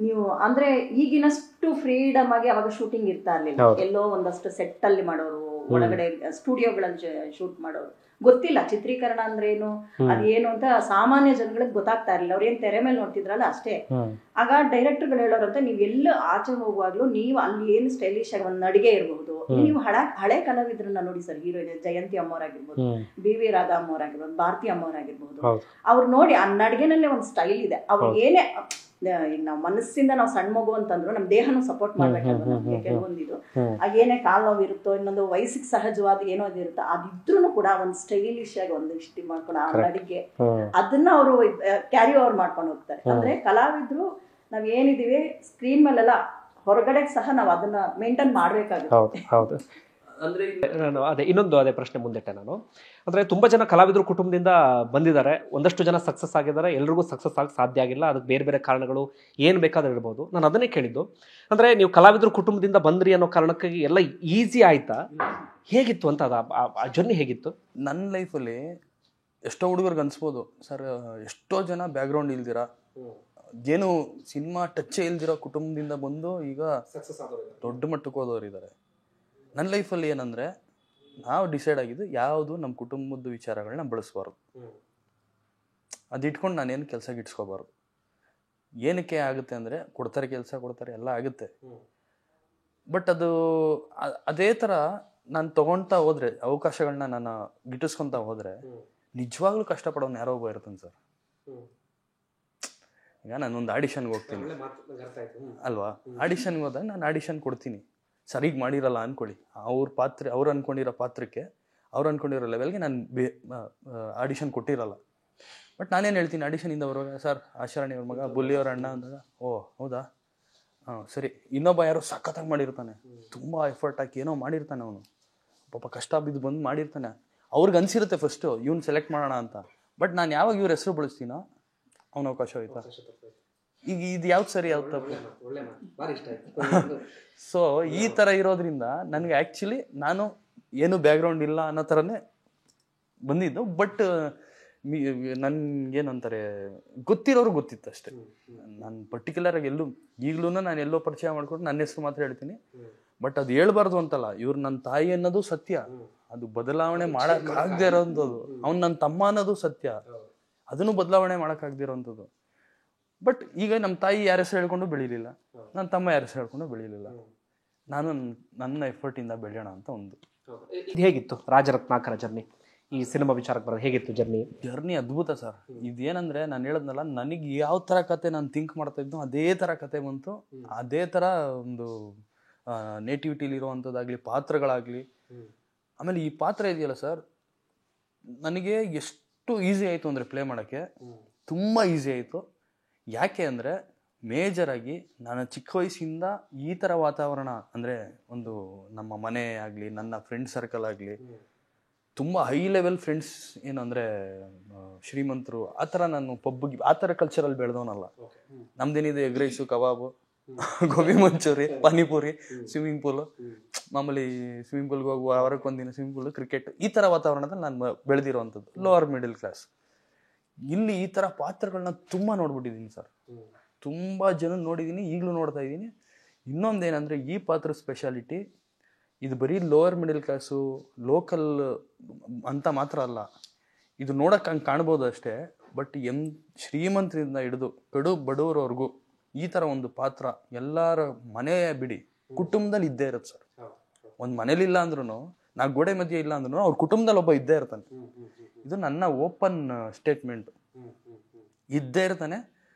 Speaker 2: ನೀವು ಅಂದ್ರೆ ಈಗಿನಷ್ಟು ಫ್ರೀಡಮ್ ಆಗಿ ಅವಾಗ ಶೂಟಿಂಗ್ ಇರ್ತಾ ಇರ್ಲಿಲ್ಲ. ಎಲ್ಲೋ ಒಂದಷ್ಟು ಸೆಟ್ ಅಲ್ಲಿ ಮಾಡೋರು, ಒಳಗಡೆ ಸ್ಟುಡಿಯೋಗಳಲ್ಲಿ ಶೂಟ್ ಮಾಡೋರು. ಗೊತ್ತಿಲ್ಲ ಚಿತ್ರೀಕರಣ ಅಂದ್ರೆ ಏನು ಅದೇನು ಅಂತ ಸಾಮಾನ್ಯ ಜನಗಳಿಗೆ ಗೊತ್ತಾಗ್ತಾ ಇರಲಿಲ್ಲ. ಅವ್ರೇನ್ ತೆರೆ ಮೇಲೆ ನೋಡ್ತಿದ್ರಲ್ಲ ಅಷ್ಟೇ. ಆಗ ಡೈರೆಕ್ಟರ್ಗಳು ಹೇಳೋರಂತ ನೀವ್ ಎಲ್ಲ ಆಚೆ ಹೋಗುವಾಗ್ಲೂ ನೀವು ಅಲ್ಲಿ ಏನು ಸ್ಟೈಲಿಶ್ ಆಗಿ ಒಂದ್ ನಡಿಗೆ ಇರಬಹುದು, ನೀವು ಹಳೆ ಕಲಾವಿದ್ರನ್ನ ನೋಡಿ ಸರ್, ಹೀರೋಯಿನ್ ಜಯಂತಿ ಅಮ್ಮವ್ರಾಗಿರ್ಬೋದು, ಬಿ.ವಿ. ರಾಧಾ ಅಮ್ಮವ್ರಾಗಿರ್ಬೋದು, ಭಾರತಿ ಅಮ್ಮವ್ರಾಗಿರ್ಬೋದು, ಅವ್ರು ನೋಡಿ ಆ ನಡಿಗೆನಲ್ಲೇ ಒಂದ್ ಸ್ಟೈಲ್ ಇದೆ. ಅವ್ರು ಏನೇ ನಾವು ಮನಸ್ಸಿಂದ ನಾವು ಸಣ್ಣ ಮಗು ಅಂತಂದ್ರು ನಮ್ ದೇಹನೂ ಸಪೋರ್ಟ್ ಮಾಡ್ಬೇಕಲ್ವ ನಮ್ಗೆ ಕೆಲವೊಂದಿದು. ಏನೇ ಕಾಲ್ ನೋವು ಇರುತ್ತೋ, ಇನ್ನೊಂದು ವಯಸ್ಸಿಗೆ ಸಹಜವಾದ ಏನೋ ಅದಿರುತ್ತೋ, ಅದಿದ್ರು ಕೂಡ ಒಂದ್ ಸ್ಟೈಲಿಶ್ ಆಗಿ ಒಂದು ಇಷ್ಟಿ ಮಾಡ್ಕೊಂಡು ಆ ನಡಿಗೆ ಅದನ್ನ ಅವರು ಕ್ಯಾರಿ ಓವರ್ ಮಾಡ್ಕೊಂಡು ಹೋಗ್ತಾರೆ. ಅಂದ್ರೆ ಕಲಾವಿದ್ರು ನಾವ್ ಏನಿದೀವಿ ಸ್ಕ್ರೀನ್ ಮೇಲೆಲ್ಲ ಹೊರಗಡೆ ಸಹ ನಾವು ಅದನ್ನ ಮೇಂಟೈನ್ ಮಾಡ್ಬೇಕಾಗುತ್ತೆ.
Speaker 1: ಅಂದ್ರೆ ನಾನು ಇನ್ನೊಂದು ಪ್ರಶ್ನೆ ಮುಂದಿಟ್ಟೆ ನಾನು. ಅಂದ್ರೆ ತುಂಬಾ ಜನ ಕಲಾವಿದರು ಕುಟುಂಬದಿಂದ ಬಂದಿದ್ದಾರೆ, ಒಂದಷ್ಟು ಜನ ಸಕ್ಸಸ್ ಆಗಿದ್ದಾರೆ, ಎಲ್ರಿಗೂ ಸಕ್ಸಸ್ ಆಗಿ ಸಾಧ್ಯ ಆಗಿಲ್ಲ. ಅದಕ್ಕೆ ಬೇರೆ ಬೇರೆ ಕಾರಣಗಳು ಏನು ಬೇಕಾದ್ರೂ ಇರ್ಬೋದು. ನಾನು ಅದನ್ನೇ ಕೇಳಿದ್ದು, ಅಂದ್ರೆ ನೀವು ಕಲಾವಿದರು ಕುಟುಂಬದಿಂದ ಬಂದ್ರಿ ಅನ್ನೋ ಕಾರಣಕ್ಕಾಗಿ ಎಲ್ಲ ಈಸಿ ಆಯ್ತಾ, ಹೇಗಿತ್ತು ಅಂತ ಆ ಜರ್ನಿ ಹೇಗಿತ್ತು?
Speaker 3: ನನ್ನ ಲೈಫಲ್ಲಿ ಎಷ್ಟೋ ಹುಡುಗರಿಗೆ ಅನ್ಸ್ಬೋದು ಸರ್, ಎಷ್ಟೋ ಜನ ಬ್ಯಾಕ್ಗ್ರೌಂಡ್ ಇಲ್ದಿರ, ಏನು ಸಿನಿಮಾ ಟಚ್ಚೇ ಇಲ್ದಿರೋ ಕುಟುಂಬದಿಂದ ಬಂದು ಈಗ ದೊಡ್ಡ ಮಟ್ಟಕ್ಕೆ ಹೋದವರಿದ್ದಾರೆ. ನನ್ನ ಲೈಫಲ್ಲಿ ಏನಂದರೆ, ನಾವು ಡಿಸೈಡ್ ಆಗಿದ್ದು ಯಾವುದು ನಮ್ಮ ಕುಟುಂಬದ ವಿಚಾರಗಳನ್ನ ಬಳಸಬಾರ್ದು, ಅದು ಇಟ್ಕೊಂಡು ನಾನೇನು ಕೆಲಸಕ್ಕೆ ಇಟ್ಸ್ಕೋಬಾರ್ದು. ಏನಕ್ಕೆ ಆಗುತ್ತೆ ಅಂದರೆ, ಕೊಡ್ತಾರೆ ಕೆಲಸ ಕೊಡ್ತಾರೆ ಎಲ್ಲ ಆಗುತ್ತೆ, ಬಟ್ ಅದು ಅದೇ ಥರ ನಾನು ತೊಗೊಳ್ತಾ ಹೋದರೆ, ಅವಕಾಶಗಳನ್ನ ನಾನು ಗಿಟ್ಟಿಸ್ಕೊತಾ ಹೋದರೆ ನಿಜವಾಗ್ಲೂ ಕಷ್ಟಪಡೋನು ಯಾರೋ ಒಬ್ಬ ಇರ್ತಾನೆ ಸರ್. ಈಗ ನಾನೊಂದು ಆಡಿಷನ್ಗೆ ಹೋಗ್ತೀನಿ ಅಲ್ವಾ, ಆಡಿಷನ್ಗೆ ಹೋದಾಗ ನಾನು ಆಡಿಷನ್ ಕೊಡ್ತೀನಿ, ಸರಿಗೆ ಮಾಡಿರಲ್ಲ ಅಂದ್ಕೊಳ್ಳಿ, ಅವ್ರು ಅಂದ್ಕೊಂಡಿರೋ ಪಾತ್ರಕ್ಕೆ ಅವ್ರು ಅಂದ್ಕೊಂಡಿರೋ ಲೆವೆಲ್ಗೆ ನಾನು ಆಡಿಷನ್ ಕೊಟ್ಟಿರಲ್ಲ. ಬಟ್ ನಾನೇನು ಹೇಳ್ತೀನಿ, ಆಡಿಷನಿಂದ ಬರುವಾಗ ಸರ್ ಆಶರಣಿ ಅವ್ರ ಮಗ ಬುಲ್ಲಿಯವ್ರ ಅಣ್ಣ ಅಂದಾಗ, ಓ ಹೌದಾ ಸರಿ. ಇನ್ನೊಬ್ಬ ಯಾರೋ ಸಖತ್ತಾಗಿ ಮಾಡಿರ್ತಾನೆ, ತುಂಬ ಎಫರ್ಟ್ ಹಾಕಿ ಏನೋ ಮಾಡಿರ್ತಾನೆ, ಅವನು ಪಾಪ ಕಷ್ಟ ಬಿದ್ದು ಬಂದು ಮಾಡಿರ್ತಾನೆ, ಅವ್ರಿಗೆ ಅನ್ಸಿರುತ್ತೆ ಫಸ್ಟು ಇವ್ನು ಸೆಲೆಕ್ಟ್ ಮಾಡೋಣ ಅಂತ. ಬಟ್ ನಾನು ಯಾವಾಗ ಇವ್ರ ಹೆಸರು ಬಳಸ್ತೀನೋ ಅವನ ಅವಕಾಶ ಹೋಯ್ತಾ. ಈಗ ಇದು ಯಾವ್ದು ಸರಿ ಯಾವ್ದು ತಪ್ಪು? ಸೊ ಈ ಥರ ಇರೋದ್ರಿಂದ ನನಗೆ ಆ್ಯಕ್ಚುಲಿ ನಾನು ಏನು ಬ್ಯಾಕ್ಗ್ರೌಂಡ್ ಇಲ್ಲ ಅನ್ನೋ ಥರನೇ ಬಂದಿದ್ದು. ಬಟ್ ನನ್ಗೇನಂತಾರೆ, ಗೊತ್ತಿರೋರು ಗೊತ್ತಿತ್ತು ಅಷ್ಟೇ. ನಾನು ಪರ್ಟಿಕ್ಯುಲರಾಗಿ ಈಗಲೂ ನಾನು ಎಲ್ಲೋ ಪರಿಚಯ ಮಾಡ್ಕೊಂಡು ನನ್ನ ಹೆಸರು ಮಾತ್ರ ಹೇಳ್ತೀನಿ. ಬಟ್ ಅದು ಹೇಳ್ಬಾರ್ದು ಅಂತಲ್ಲ, ಇವ್ರು ನನ್ನ ತಾಯಿ ಅನ್ನೋದು ಸತ್ಯ, ಅದು ಬದಲಾವಣೆ ಮಾಡೋಕ್ಕಾಗದೇ ಇರೋಂಥದ್ದು. ಅವ್ನು ನನ್ನ ತಮ್ಮ ಅನ್ನೋದು ಸತ್ಯ, ಅದನ್ನು ಬದಲಾವಣೆ ಮಾಡೋಕ್ಕಾಗದಿರೋಂಥದ್ದು. ಬಟ್ ಈಗ ನಮ್ಮ ತಾಯಿ ಯಾರ ಹೆಸರು ಹೇಳ್ಕೊಂಡು ಬೆಳೀಲಿಲ್ಲ, ನನ್ನ ತಮ್ಮ ಯಾರ ಹೆಸರು ಹೇಳ್ಕೊಂಡು ಬೆಳೀಲಿಲ್ಲ, ನಾನು ನನ್ನ ಎಫರ್ಟಿಂದ ಬೆಳೆಯೋಣ ಅಂತ ಒಂದು.
Speaker 1: ಹೇಗಿತ್ತು ರಾಜರತ್ನಾಕರ ಜರ್ನಿ? ಈ ಸಿನಿಮಾ ವಿಚಾರಕ್ಕೆ ಬರೋದು ಹೇಗಿತ್ತು ಜರ್ನಿ?
Speaker 3: ಅದ್ಭುತ ಸರ್. ಇದೇನಂದ್ರೆ ನಾನು ಹೇಳದ್ನಲ್ಲ, ನನಗೆ ಯಾವ ಥರ ಕತೆ ನಾನು ಥಿಂಕ್ ಮಾಡ್ತಾ ಇದ್ನೋ ಅದೇ ಥರ ಕತೆ ಬಂತು. ಅದೇ ಥರ ಒಂದು ನೇಟಿವಿಟಿಲಿ ಇರುವಂಥದ್ದಾಗಲಿ, ಪಾತ್ರಗಳಾಗಲಿ. ಆಮೇಲೆ ಈ ಪಾತ್ರ ಇದೆಯಲ್ಲ ಸರ್, ನನಗೆ ಎಷ್ಟು ಈಸಿ ಆಯಿತು ಅಂದರೆ ಪ್ಲೇ ಮಾಡೋಕ್ಕೆ, ತುಂಬ ಈಸಿ ಆಯಿತು. ಯಾಕೆ ಅಂದರೆ ಮೇಜರಾಗಿ ನಾನು ಚಿಕ್ಕ ವಯಸ್ಸಿಂದ ಈ ಥರ ವಾತಾವರಣ ಅಂದರೆ, ಒಂದು ನಮ್ಮ ಮನೆ ಆಗಲಿ, ನನ್ನ ಫ್ರೆಂಡ್ ಸರ್ಕಲ್ ಆಗಲಿ, ತುಂಬ ಹೈ ಲೆವೆಲ್ ಫ್ರೆಂಡ್ಸ್, ಏನು ಅಂದರೆ ಶ್ರೀಮಂತರು, ಆ ಥರ ನಾನು ಪಬ್ಬಿಗೆ ಆ ಥರ ಕಲ್ಚರಲ್ಲಿ ಬೆಳೆದವನಲ್ಲ. ನಮ್ದೇನಿದೆ ಎಗ್ ರೈಸು, ಕಬಾಬು, ಗೋಬಿ ಮಂಚೂರಿ, ಪಾನಿಪುರಿ, ಸ್ವಿಮ್ಮಿಂಗ್ ಪೂಲು, ಮಾಮೂಲಿ ಸ್ವಿಮ್ಮಿಂಗ್ ಪೂಲ್ಗೆ ಹೋಗುವ ವಾರಕ್ಕೊಂದಿನ ಸ್ವಿಮ್ಮಿಂಗ್ ಪೂಲು, ಕ್ರಿಕೆಟ್, ಈ ಥರ ವಾತಾವರಣದಲ್ಲಿ ನಾನು ಬೆಳೆದಿರೋವಂಥದ್ದು. Lower middle class. ಇಲ್ಲಿ ಈ ಥರ ಪಾತ್ರಗಳನ್ನ ತುಂಬ ನೋಡ್ಬಿಟ್ಟಿದ್ದೀನಿ ಸರ್, ತುಂಬ ಜನ ನೋಡಿದ್ದೀನಿ, ಈಗಲೂ ನೋಡ್ತಾ ಇದ್ದೀನಿ. ಇನ್ನೊಂದೇನೆಂದರೆ, ಈ ಪಾತ್ರ ಸ್ಪೆಷಾಲಿಟಿ ಇದು ಬರೀ ಲೋವರ್ ಮಿಡಲ್ ಕ್ಲಾಸು, ಲೋಕಲ್ ಅಂತ ಮಾತ್ರ ಅಲ್ಲ, ಇದು ನೋಡೋಕೆ ಹಂಗೆ ಕಾಣ್ಬೋದು ಅಷ್ಟೇ. ಬಟ್ ಶ್ರೀಮಂತರಿಂದ ಹಿಡಿದು ಕಡು ಬಡವರವರೆಗೂ ಈ ಥರ ಒಂದು ಪಾತ್ರ ಎಲ್ಲರ ಮನೆ ಬಿಡಿ ಕುಟುಂಬದಲ್ಲಿ ಇದ್ದೇ ಇರುತ್ತೆ ಸರ್. ಒಂದು ಮನೇಲಿಲ್ಲ ಅಂದ್ರೂ, ನಾ ಗೋಡೆ ಮಧ್ಯೆ ಇಲ್ಲ ಅಂದ್ರೂ ಅವ್ರ ಕುಟುಂಬದಲ್ಲಿ ಒಬ್ಬ ಇದ್ದೇ ಇರ್ತಾನೆ. ಇದು ನನ್ನ ಓಪನ್ ಸ್ಟೇಟ್ಮೆಂಟ್, ಇದ್ದೇ ಇರ್ತಾನೆ.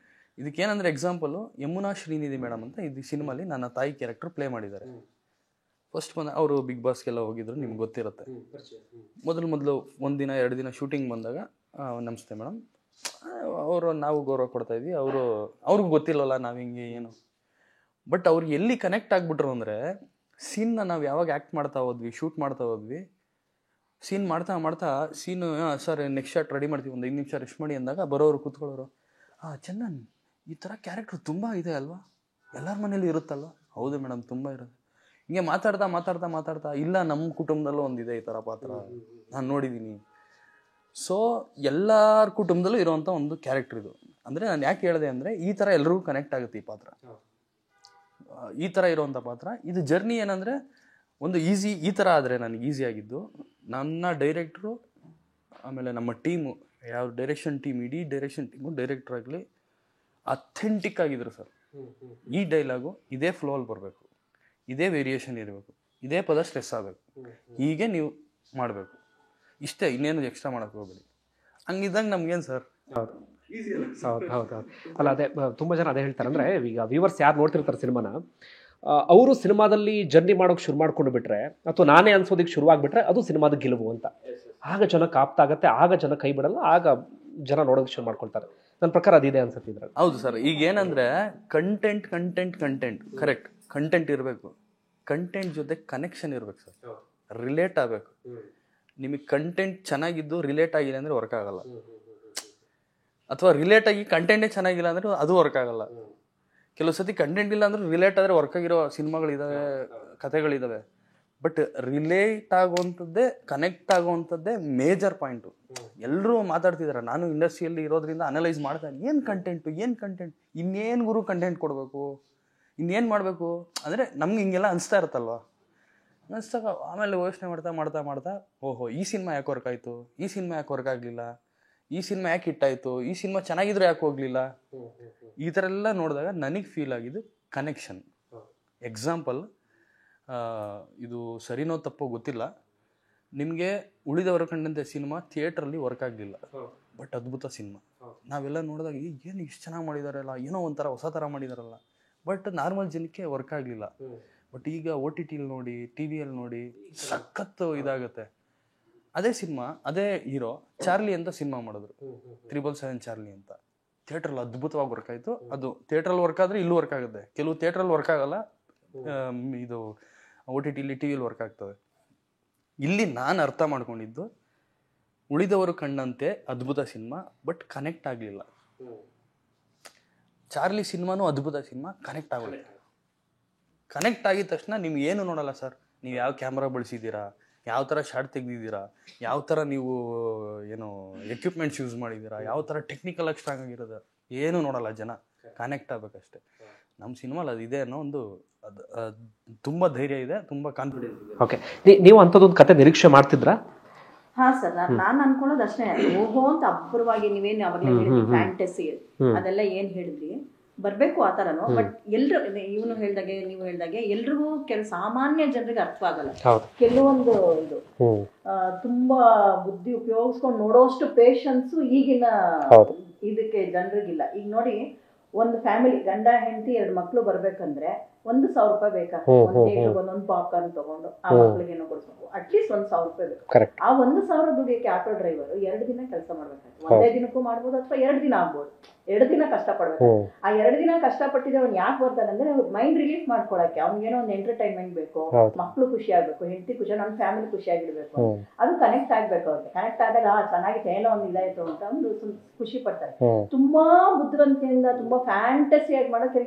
Speaker 3: ಇದಕ್ಕೇನಂದ್ರೆ ಎಕ್ಸಾಂಪಲು, ಯಮುನಾ ಶ್ರೀನಿಧಿ ಮೇಡಮ್ ಅಂತ ಇದು ಸಿನಿಮಾಲಿ ನನ್ನ ತಾಯಿ ಕ್ಯಾರೆಕ್ಟರ್ ಪ್ಲೇ ಮಾಡಿದ್ದಾರೆ. ಫಸ್ಟ್ ಅವರು ಬಿಗ್ ಬಾಸ್ಗೆಲ್ಲ ಹೋಗಿದ್ರು, ನಿಮ್ಗೆ ಗೊತ್ತಿರುತ್ತೆ. ಮೊದಲು ಒಂದಿನ 2 ದಿನ ಶೂಟಿಂಗ್ ಬಂದಾಗ, ನಮಸ್ತೆ ಮೇಡಮ್, ನಾವು ಗೌರವ ಕೊಡ್ತಾ ಇದ್ವಿ, ಅವ್ರಿಗೂ ಗೊತ್ತಿಲ್ಲವಲ್ಲ ನಾವು ಹಿಂಗೆ ಏನು. ಬಟ್ ಅವ್ರಿಗೆ ಎಲ್ಲಿ ಕನೆಕ್ಟ್ ಆಗಿಬಿಟ್ರು ಅಂದರೆ, ಸೀನ್ನ ನಾವು ಯಾವಾಗ ಆ್ಯಕ್ಟ್ ಮಾಡ್ತಾ ಹೋದ್ವಿ, ಶೂಟ್ ಮಾಡ್ತಾ ಹೋದ್ವಿ, ಸೀನ್ ಮಾಡ್ತಾ ಸೀನು ಸರ್ ನೆಕ್ಸ್ಟ್ ಶಾಟ್ ರೆಡಿ ಮಾಡ್ತೀವಿ, ಒಂದು 5 ನಿಮಿಷ ರೆಸ್ಟ್ ಮಾಡಿ ಅಂದಾಗ ಬರೋರು ಕೂತ್ಕೊಳ್ಳೋರು, ಚಂದನ್ ಈ ಥರ ಕ್ಯಾರೆಕ್ಟರ್ ತುಂಬ ಇದೆ ಅಲ್ವಾ, ಎಲ್ಲರ ಮನೇಲಿ ಇರುತ್ತಲ್ವ? ಹೌದು ಮೇಡಮ್, ತುಂಬ ಇರುತ್ತೆ. ಹಿಂಗೆ ಮಾತಾಡ್ತಾ ಇಲ್ಲ ನಮ್ಮ ಕುಟುಂಬದಲ್ಲೂ ಒಂದಿದೆ ಈ ಥರ ಪಾತ್ರ, ನಾನು ನೋಡಿದ್ದೀನಿ. ಸೊ ಎಲ್ಲರ ಕುಟುಂಬದಲ್ಲೂ ಇರೋವಂಥ ಒಂದು ಕ್ಯಾರೆಕ್ಟರ್ ಇದು. ಅಂದರೆ ನಾನು ಯಾಕೆ ಹೇಳಿದೆ ಅಂದರೆ, ಈ ಥರ ಎಲ್ರಿಗೂ ಕನೆಕ್ಟ್ ಆಗುತ್ತೆ ಈ ಪಾತ್ರ, ಈ ಥರ ಇರೋವಂಥ ಪಾತ್ರ. ಇದು ಜರ್ನಿ ಏನಂದರೆ, ಒಂದು ಈಸಿ ಈ ಥರ ಆದರೆ ನನಗೆ ಈಸಿ ಆಗಿದ್ದು, ನನ್ನ ಡೈರೆಕ್ಟ್ರು ಆಮೇಲೆ ನಮ್ಮ ಟೀಮು, ಯಾವ ಡೈರೆಕ್ಷನ್ ಟೀಮ್, ಇಡೀ ಡೈರೆಕ್ಷನ್ ಟೀಮು, ಡೈರೆಕ್ಟರ್ ಆಗಲಿ ಅಥೆಂಟಿಕ್ ಆಗಿದ್ರು ಸರ್. ಈ ಡೈಲಾಗು ಇದೇ ಫ್ಲೋಲ್ಲಿ ಬರಬೇಕು, ಇದೇ ವೇರಿಯೇಷನ್ ಇರಬೇಕು, ಇದೇ ಪದ ಸ್ಟ್ರೆಸ್ ಆಗಬೇಕು, ಹೀಗೆ ನೀವು ಮಾಡಬೇಕು, ಇಷ್ಟೇ, ಇನ್ನೇನು ಎಕ್ಸ್ಟ್ರಾ ಮಾಡೋಕ್ಕೆ ಹೋಗ್ಬೇಡಿ. ಹಂಗಿದ್ದಂಗೆ ನಮ್ಗೇನು ಸರ್.
Speaker 1: ಹೌದು ಹೌದು ಹೌದು ಹೌದು. ಅಲ್ಲ ಅದೇ ತುಂಬ ಜನ ಅದೇ ಹೇಳ್ತಾರೆ. ಅಂದರೆ ಈಗ ವ್ಯೂವರ್ಸ್ ಯಾರು ನೋಡ್ತಿರ್ತಾರೆ ಸಿನಿಮಾನ, ಅವರು ಸಿನಿಮಾದಲ್ಲಿ ಜರ್ನಿ ಮಾಡೋಕೆ ಶುರು ಮಾಡ್ಕೊಂಡು ಬಿಟ್ರೆ ಅಥವಾ ನಾನೇ ಅನ್ಸೋದಕ್ಕೆ ಶುರುವಾಗ್ಬಿಟ್ರೆ ಅದು ಸಿನಿಮಾದ ಗೆಲುವು ಅಂತ. ಆಗ ಜನಕ್ಕೆ ಆಪ್ತಾಗತ್ತೆ, ಆಗ ಜನ ಕೈ ಬಿಡಲ್ಲ, ಆಗ ಜನ ನೋಡೋಕೆ ಶುರು ಮಾಡ್ಕೊಳ್ತಾರೆ. ನನ್ನ ಪ್ರಕಾರ ಅದಿದೆ ಅನ್ಸುತ್ತೆ ಇದ್ರಲ್ಲಿ.
Speaker 3: ಹೌದು ಸರ್. ಈಗ ಏನಂದರೆ ಕಂಟೆಂಟ್ ಕರೆಕ್ಟ್, ಕಂಟೆಂಟ್ ಇರಬೇಕು, ಕಂಟೆಂಟ್ ಜೊತೆ ಕನೆಕ್ಷನ್ ಇರಬೇಕು ಸರ್, ರಿಲೇಟ್ ಆಗಬೇಕು. ನಿಮಗೆ ಕಂಟೆಂಟ್ ಚೆನ್ನಾಗಿದ್ದು ರಿಲೇಟ್ ಆಗಿಲ್ಲ ಅಂದರೆ ವರ್ಕ್ ಆಗಲ್ಲ, ಅಥವಾ ರಿಲೇಟ್ ಆಗಿ ಕಂಟೆಂಟೇ ಚೆನ್ನಾಗಿಲ್ಲ ಅಂದರೆ ಅದು ವರ್ಕ್ ಆಗಲ್ಲ. ಕೆಲವು ಸತಿ ಕಂಟೆಂಟ್ ಇಲ್ಲ ಅಂದ್ರೆ ರಿಲೇಟ್ ಆದರೆ ವರ್ಕ್ ಆಗಿರೋ ಸಿನಿಮಾಗಳಿದ್ದಾವೆ, ಕಥೆಗಳಿದ್ದಾವೆ. ಬಟ್ ರಿಲೇಟ್ ಆಗುವಂಥದ್ದೇ, ಕನೆಕ್ಟ್ ಆಗುವಂಥದ್ದೇ ಮೇಜರ್ ಪಾಯಿಂಟು. ಎಲ್ಲರೂ ಮಾತಾಡ್ತಿದ್ದಾರೆ, ನಾನು ಇಂಡಸ್ಟ್ರಿಯಲ್ಲಿ ಇರೋದ್ರಿಂದ ಅನಲೈಸ್ ಮಾಡ್ತಾನೆ, ಏನು ಕಂಟೆಂಟ್, ಇನ್ನೇನು ಗುರು ಕಂಟೆಂಟ್ ಕೊಡಬೇಕು, ಇನ್ನೇನು ಮಾಡಬೇಕು ಅಂದರೆ ನಮ್ಗೆ ಹಿಂಗೆಲ್ಲ ಅನಿಸ್ತಾ ಇರುತ್ತಲ್ವ. ಅನಿಸ್ದಾಗ ಆಮೇಲೆ ಯೋಚನೆ ಮಾಡ್ತಾ ಓಹೋ ಈ ಸಿನಿಮಾ ಯಾಕೆ ವರ್ಕ್ ಆಯಿತು, ಈ ಸಿನಿಮಾ ಯಾಕೆ ವರ್ಕ್ ಆಗಲಿಲ್ಲ, ಈ ಸಿನಿಮಾ ಯಾಕೆ ಹಿಟ್ಟಾಯಿತು, ಈ ಸಿನಿಮಾ ಚೆನ್ನಾಗಿದ್ರೆ ಯಾಕೆ ಹೋಗಲಿಲ್ಲ, ಈ ಥರ ಎಲ್ಲ ನೋಡಿದಾಗ ನನಗೆ ಫೀಲ್ ಆಗಿದ್ದು ಕನೆಕ್ಷನ್. ಎಕ್ಸಾಂಪಲ್, ಇದು ಸರಿನೋ ತಪ್ಪೋ ಗೊತ್ತಿಲ್ಲ, ನಿಮಗೆ ಉಳಿದವರ ಕಂಡಂತೆ ಸಿನಿಮಾ ಥಿಯೇಟ್ರಲ್ಲಿ ವರ್ಕ್ ಆಗಲಿಲ್ಲ, ಬಟ್ ಅದ್ಭುತ ಸಿನಿಮಾ. ನಾವೆಲ್ಲ ನೋಡಿದಾಗ ಏನು ಇಷ್ಟು ಚೆನ್ನಾಗಿ ಮಾಡಿದಾರಲ್ಲ, ಏನೋ ಒಂಥರ ಹೊಸ ಥರ ಮಾಡಿದಾರಲ್ಲ, ಬಟ್ ನಾರ್ಮಲ್ ಜನಕ್ಕೆ ವರ್ಕ್ ಆಗಲಿಲ್ಲ. ಬಟ್ ಈಗ OTTಲಿ ನೋಡಿ, TV ಯಲ್ಲಿ ನೋಡಿ ಸಖತ್ತು ಇದಾಗುತ್ತೆ. ಅದೇ ಸಿನಿಮಾ, ಅದೇ ಹೀರೋ ಚಾರ್ಲಿ ಅಂತ ಸಿನಿಮಾ ಮಾಡಿದ್ರು, 777 ಚಾರ್ಲಿ ಅಂತ. ಥಿಯೇಟ್ರಲ್ಲಿ ಅದ್ಭುತವಾಗಿ ವರ್ಕ್ ಆಯಿತು. ಅದು ಥಿಯೇಟ್ರಲ್ಲಿ ವರ್ಕ್ ಆದರೆ ಇಲ್ಲೂ ವರ್ಕ್ ಆಗುತ್ತೆ, ಕೆಲವು ಥಿಯೇಟ್ರಲ್ಲಿ ವರ್ಕ್ ಆಗಲ್ಲ, ಇದು OTTಲಿ TV ಯಲ್ಲಿ ವರ್ಕ್ ಆಗ್ತದೆ. ಇಲ್ಲಿ ನಾನು ಅರ್ಥ ಮಾಡ್ಕೊಂಡಿದ್ದು, ಉಳಿದವರು ಕಂಡಂತೆ ಅದ್ಭುತ ಸಿನಿಮಾ, ಬಟ್ ಕನೆಕ್ಟ್ ಆಗಲಿಲ್ಲ. ಚಾರ್ಲಿ ಸಿನಿಮಾನೂ ಅದ್ಭುತ ಸಿನಿಮಾ, ಕನೆಕ್ಟ್ ಆಗೋಲ್ಲ. ಕನೆಕ್ಟ್ ಆಗಿದ ತಕ್ಷಣ ನಿಮ್ಗೆ ಏನು ನೋಡಲ್ಲ ಸರ್, ನೀವು ಯಾವ ಕ್ಯಾಮ್ರಾ ಬಳಸಿದ್ದೀರಾ, ಯಾವ ಥರ ಶಾರ್ಟ್ ತೆಗೆದಿದ್ದೀರಾ, ಯಾವ ಥರ ನೀವು ಏನು ಎಕ್ವಿಪ್ಮೆಂಟ್ಸ್ ಯೂಸ್ ಮಾಡಿದ್ದೀರಾ, ಯಾವ ಥರ ಟೆಕ್ನಿಕಲಾಗಿ ಸ್ಟ್ರಾಂಗ್ ಆಗಿರೋದು ಏನು ನೋಡಲ್ಲ ಜನ. ಕನೆಕ್ಟ್ ಆಗಬೇಕಷ್ಟೆ. ನಮ್ಮ ಸಿನಿಮಾಲಿ ಅದಿದೆ ಅನ್ನೋ ಒಂದು ತುಂಬ ಧೈರ್ಯ ಇದೆ, ತುಂಬ ಕಾನ್ಫಿಡೆನ್ಸ್ ಇದೆ.
Speaker 1: ಓಕೆ, ನೀವು ಅಂಥದ್ದೊಂದು ಕತೆ ನಿರೀಕ್ಷೆ ಮಾಡ್ತಿದ್ರಾ?
Speaker 2: ಹಾ ಸರ್, ನಾನು ಅನ್ಕೊಳ್ಳೋದು ಅಷ್ಟೇ. ಓಹೋ ಅಂತ ಅಬ್ಬರವಾಗಿ ನೀವೇನು ಅವಾಗಲೇ ಹೇಳಿದ್ರಿ ಫ್ಯಾಂಟಸಿ ಅದೆಲ್ಲ ಏನ್ ಹೇಳಿದ್ರಿ ಬರ್ಬೇಕು ಆ ತರನು. ಬಟ್ ಎಲ್ರು ಇವನು ಹೇಳ್ದಾಗೆ ನೀವು ಹೇಳ್ದಾಗೆ ಎಲ್ರಿಗೂ ಸಾಮಾನ್ಯ ಜನರಿಗೆ ಅರ್ಥವಾಗಲ್ಲ. ಕೆಲವೊಂದು ಇದು ತುಂಬಾ ಬುದ್ಧಿ ಉಪಯೋಗಿಸ್ಕೊಂಡು ನೋಡೋಷ್ಟು ಪೇಶನ್ಸ್ ಈಗಿನ ಇದಕ್ಕೆ ಜನರಿಗಿಲ್ಲ. ಈಗ ನೋಡಿ, ಒಂದು ಫ್ಯಾಮಿಲಿ ಗಂಡ ಹೆಂಡತಿ 2 ಮಕ್ಳು ಬರ್ಬೇಕಂದ್ರೆ 1,000 ರೂಪಾಯಿ ಬೇಕಾ, ಒಂದೊಂದು ಪಾಪ್ಕಾರ್ನ್ ತಗೊಂಡು ಆ ಮಕ್ಳಿಗೆ ಏನೋ ಕೊಡ್ಸ್ಬೇಕು, ಅಟ್ಲೀಸ್ಟ್ 1,000 ರೂಪಾಯಿ ಬೇಕು. ಆ 1,000 ದುಡಿಯಕ್ಕೆ ಆಟೋ ಡ್ರೈವರ್ 2 ದಿನ ಕೆಲಸ ಮಾಡ್ಬೇಕಾಯ್ತು. ಒಂದೇ ದಿನಕ್ಕೂ ಮಾಡ್ಬೋದು, ಅಥವಾ 2 ದಿನ ಆಗ್ಬೋದು. 2 ದಿನ ಕಷ್ಟಪಡ್ಬೇಕು. ಆ 2 ದಿನ ಕಷ್ಟಪಟ್ಟಿದ್ರೆ ಅವ್ನು ಯಾಕೆ ಬರ್ತಾನೆ ಅಂದ್ರೆ ಮೈಂಡ್ ರಿಲೀಫ್ ಮಾಡ್ಕೊಳಕ್ಕೆ. ಅವ್ನಿಗೇನೋ ಒಂದು ಎಂಟರ್ಟೈನ್ಮೆಂಟ್ ಬೇಕು, ಮಕ್ಳು ಖುಷಿ ಆಗ್ಬೇಕು, ಹೆಂಡತಿ ಖುಷಿ, ನನ್ನ ಫ್ಯಾಮಿಲಿ ಖುಷಿಯಾಗಿರ್ಬೇಕು, ಅದು ಕನೆಕ್ಟ್ ಆಗ್ಬೇಕು ಅವ್ರಿಗೆ. ಕನೆಕ್ಟ್ ಆದಾಗ ಚೆನ್ನಾಗಿತ್ತು, ಏನೋ ಒಂದು ಇದಾಯ್ತು ಅಂತ ಒಂದು ಖುಷಿ ಪಡ್ತಾರೆ. ತುಂಬಾ ಬುದ್ಧಿವಂತಿಯಿಂದ ತುಂಬಾ ಫ್ಯಾಂಟಸಿಯಾಗಿ ಮಾಡೋಕೆ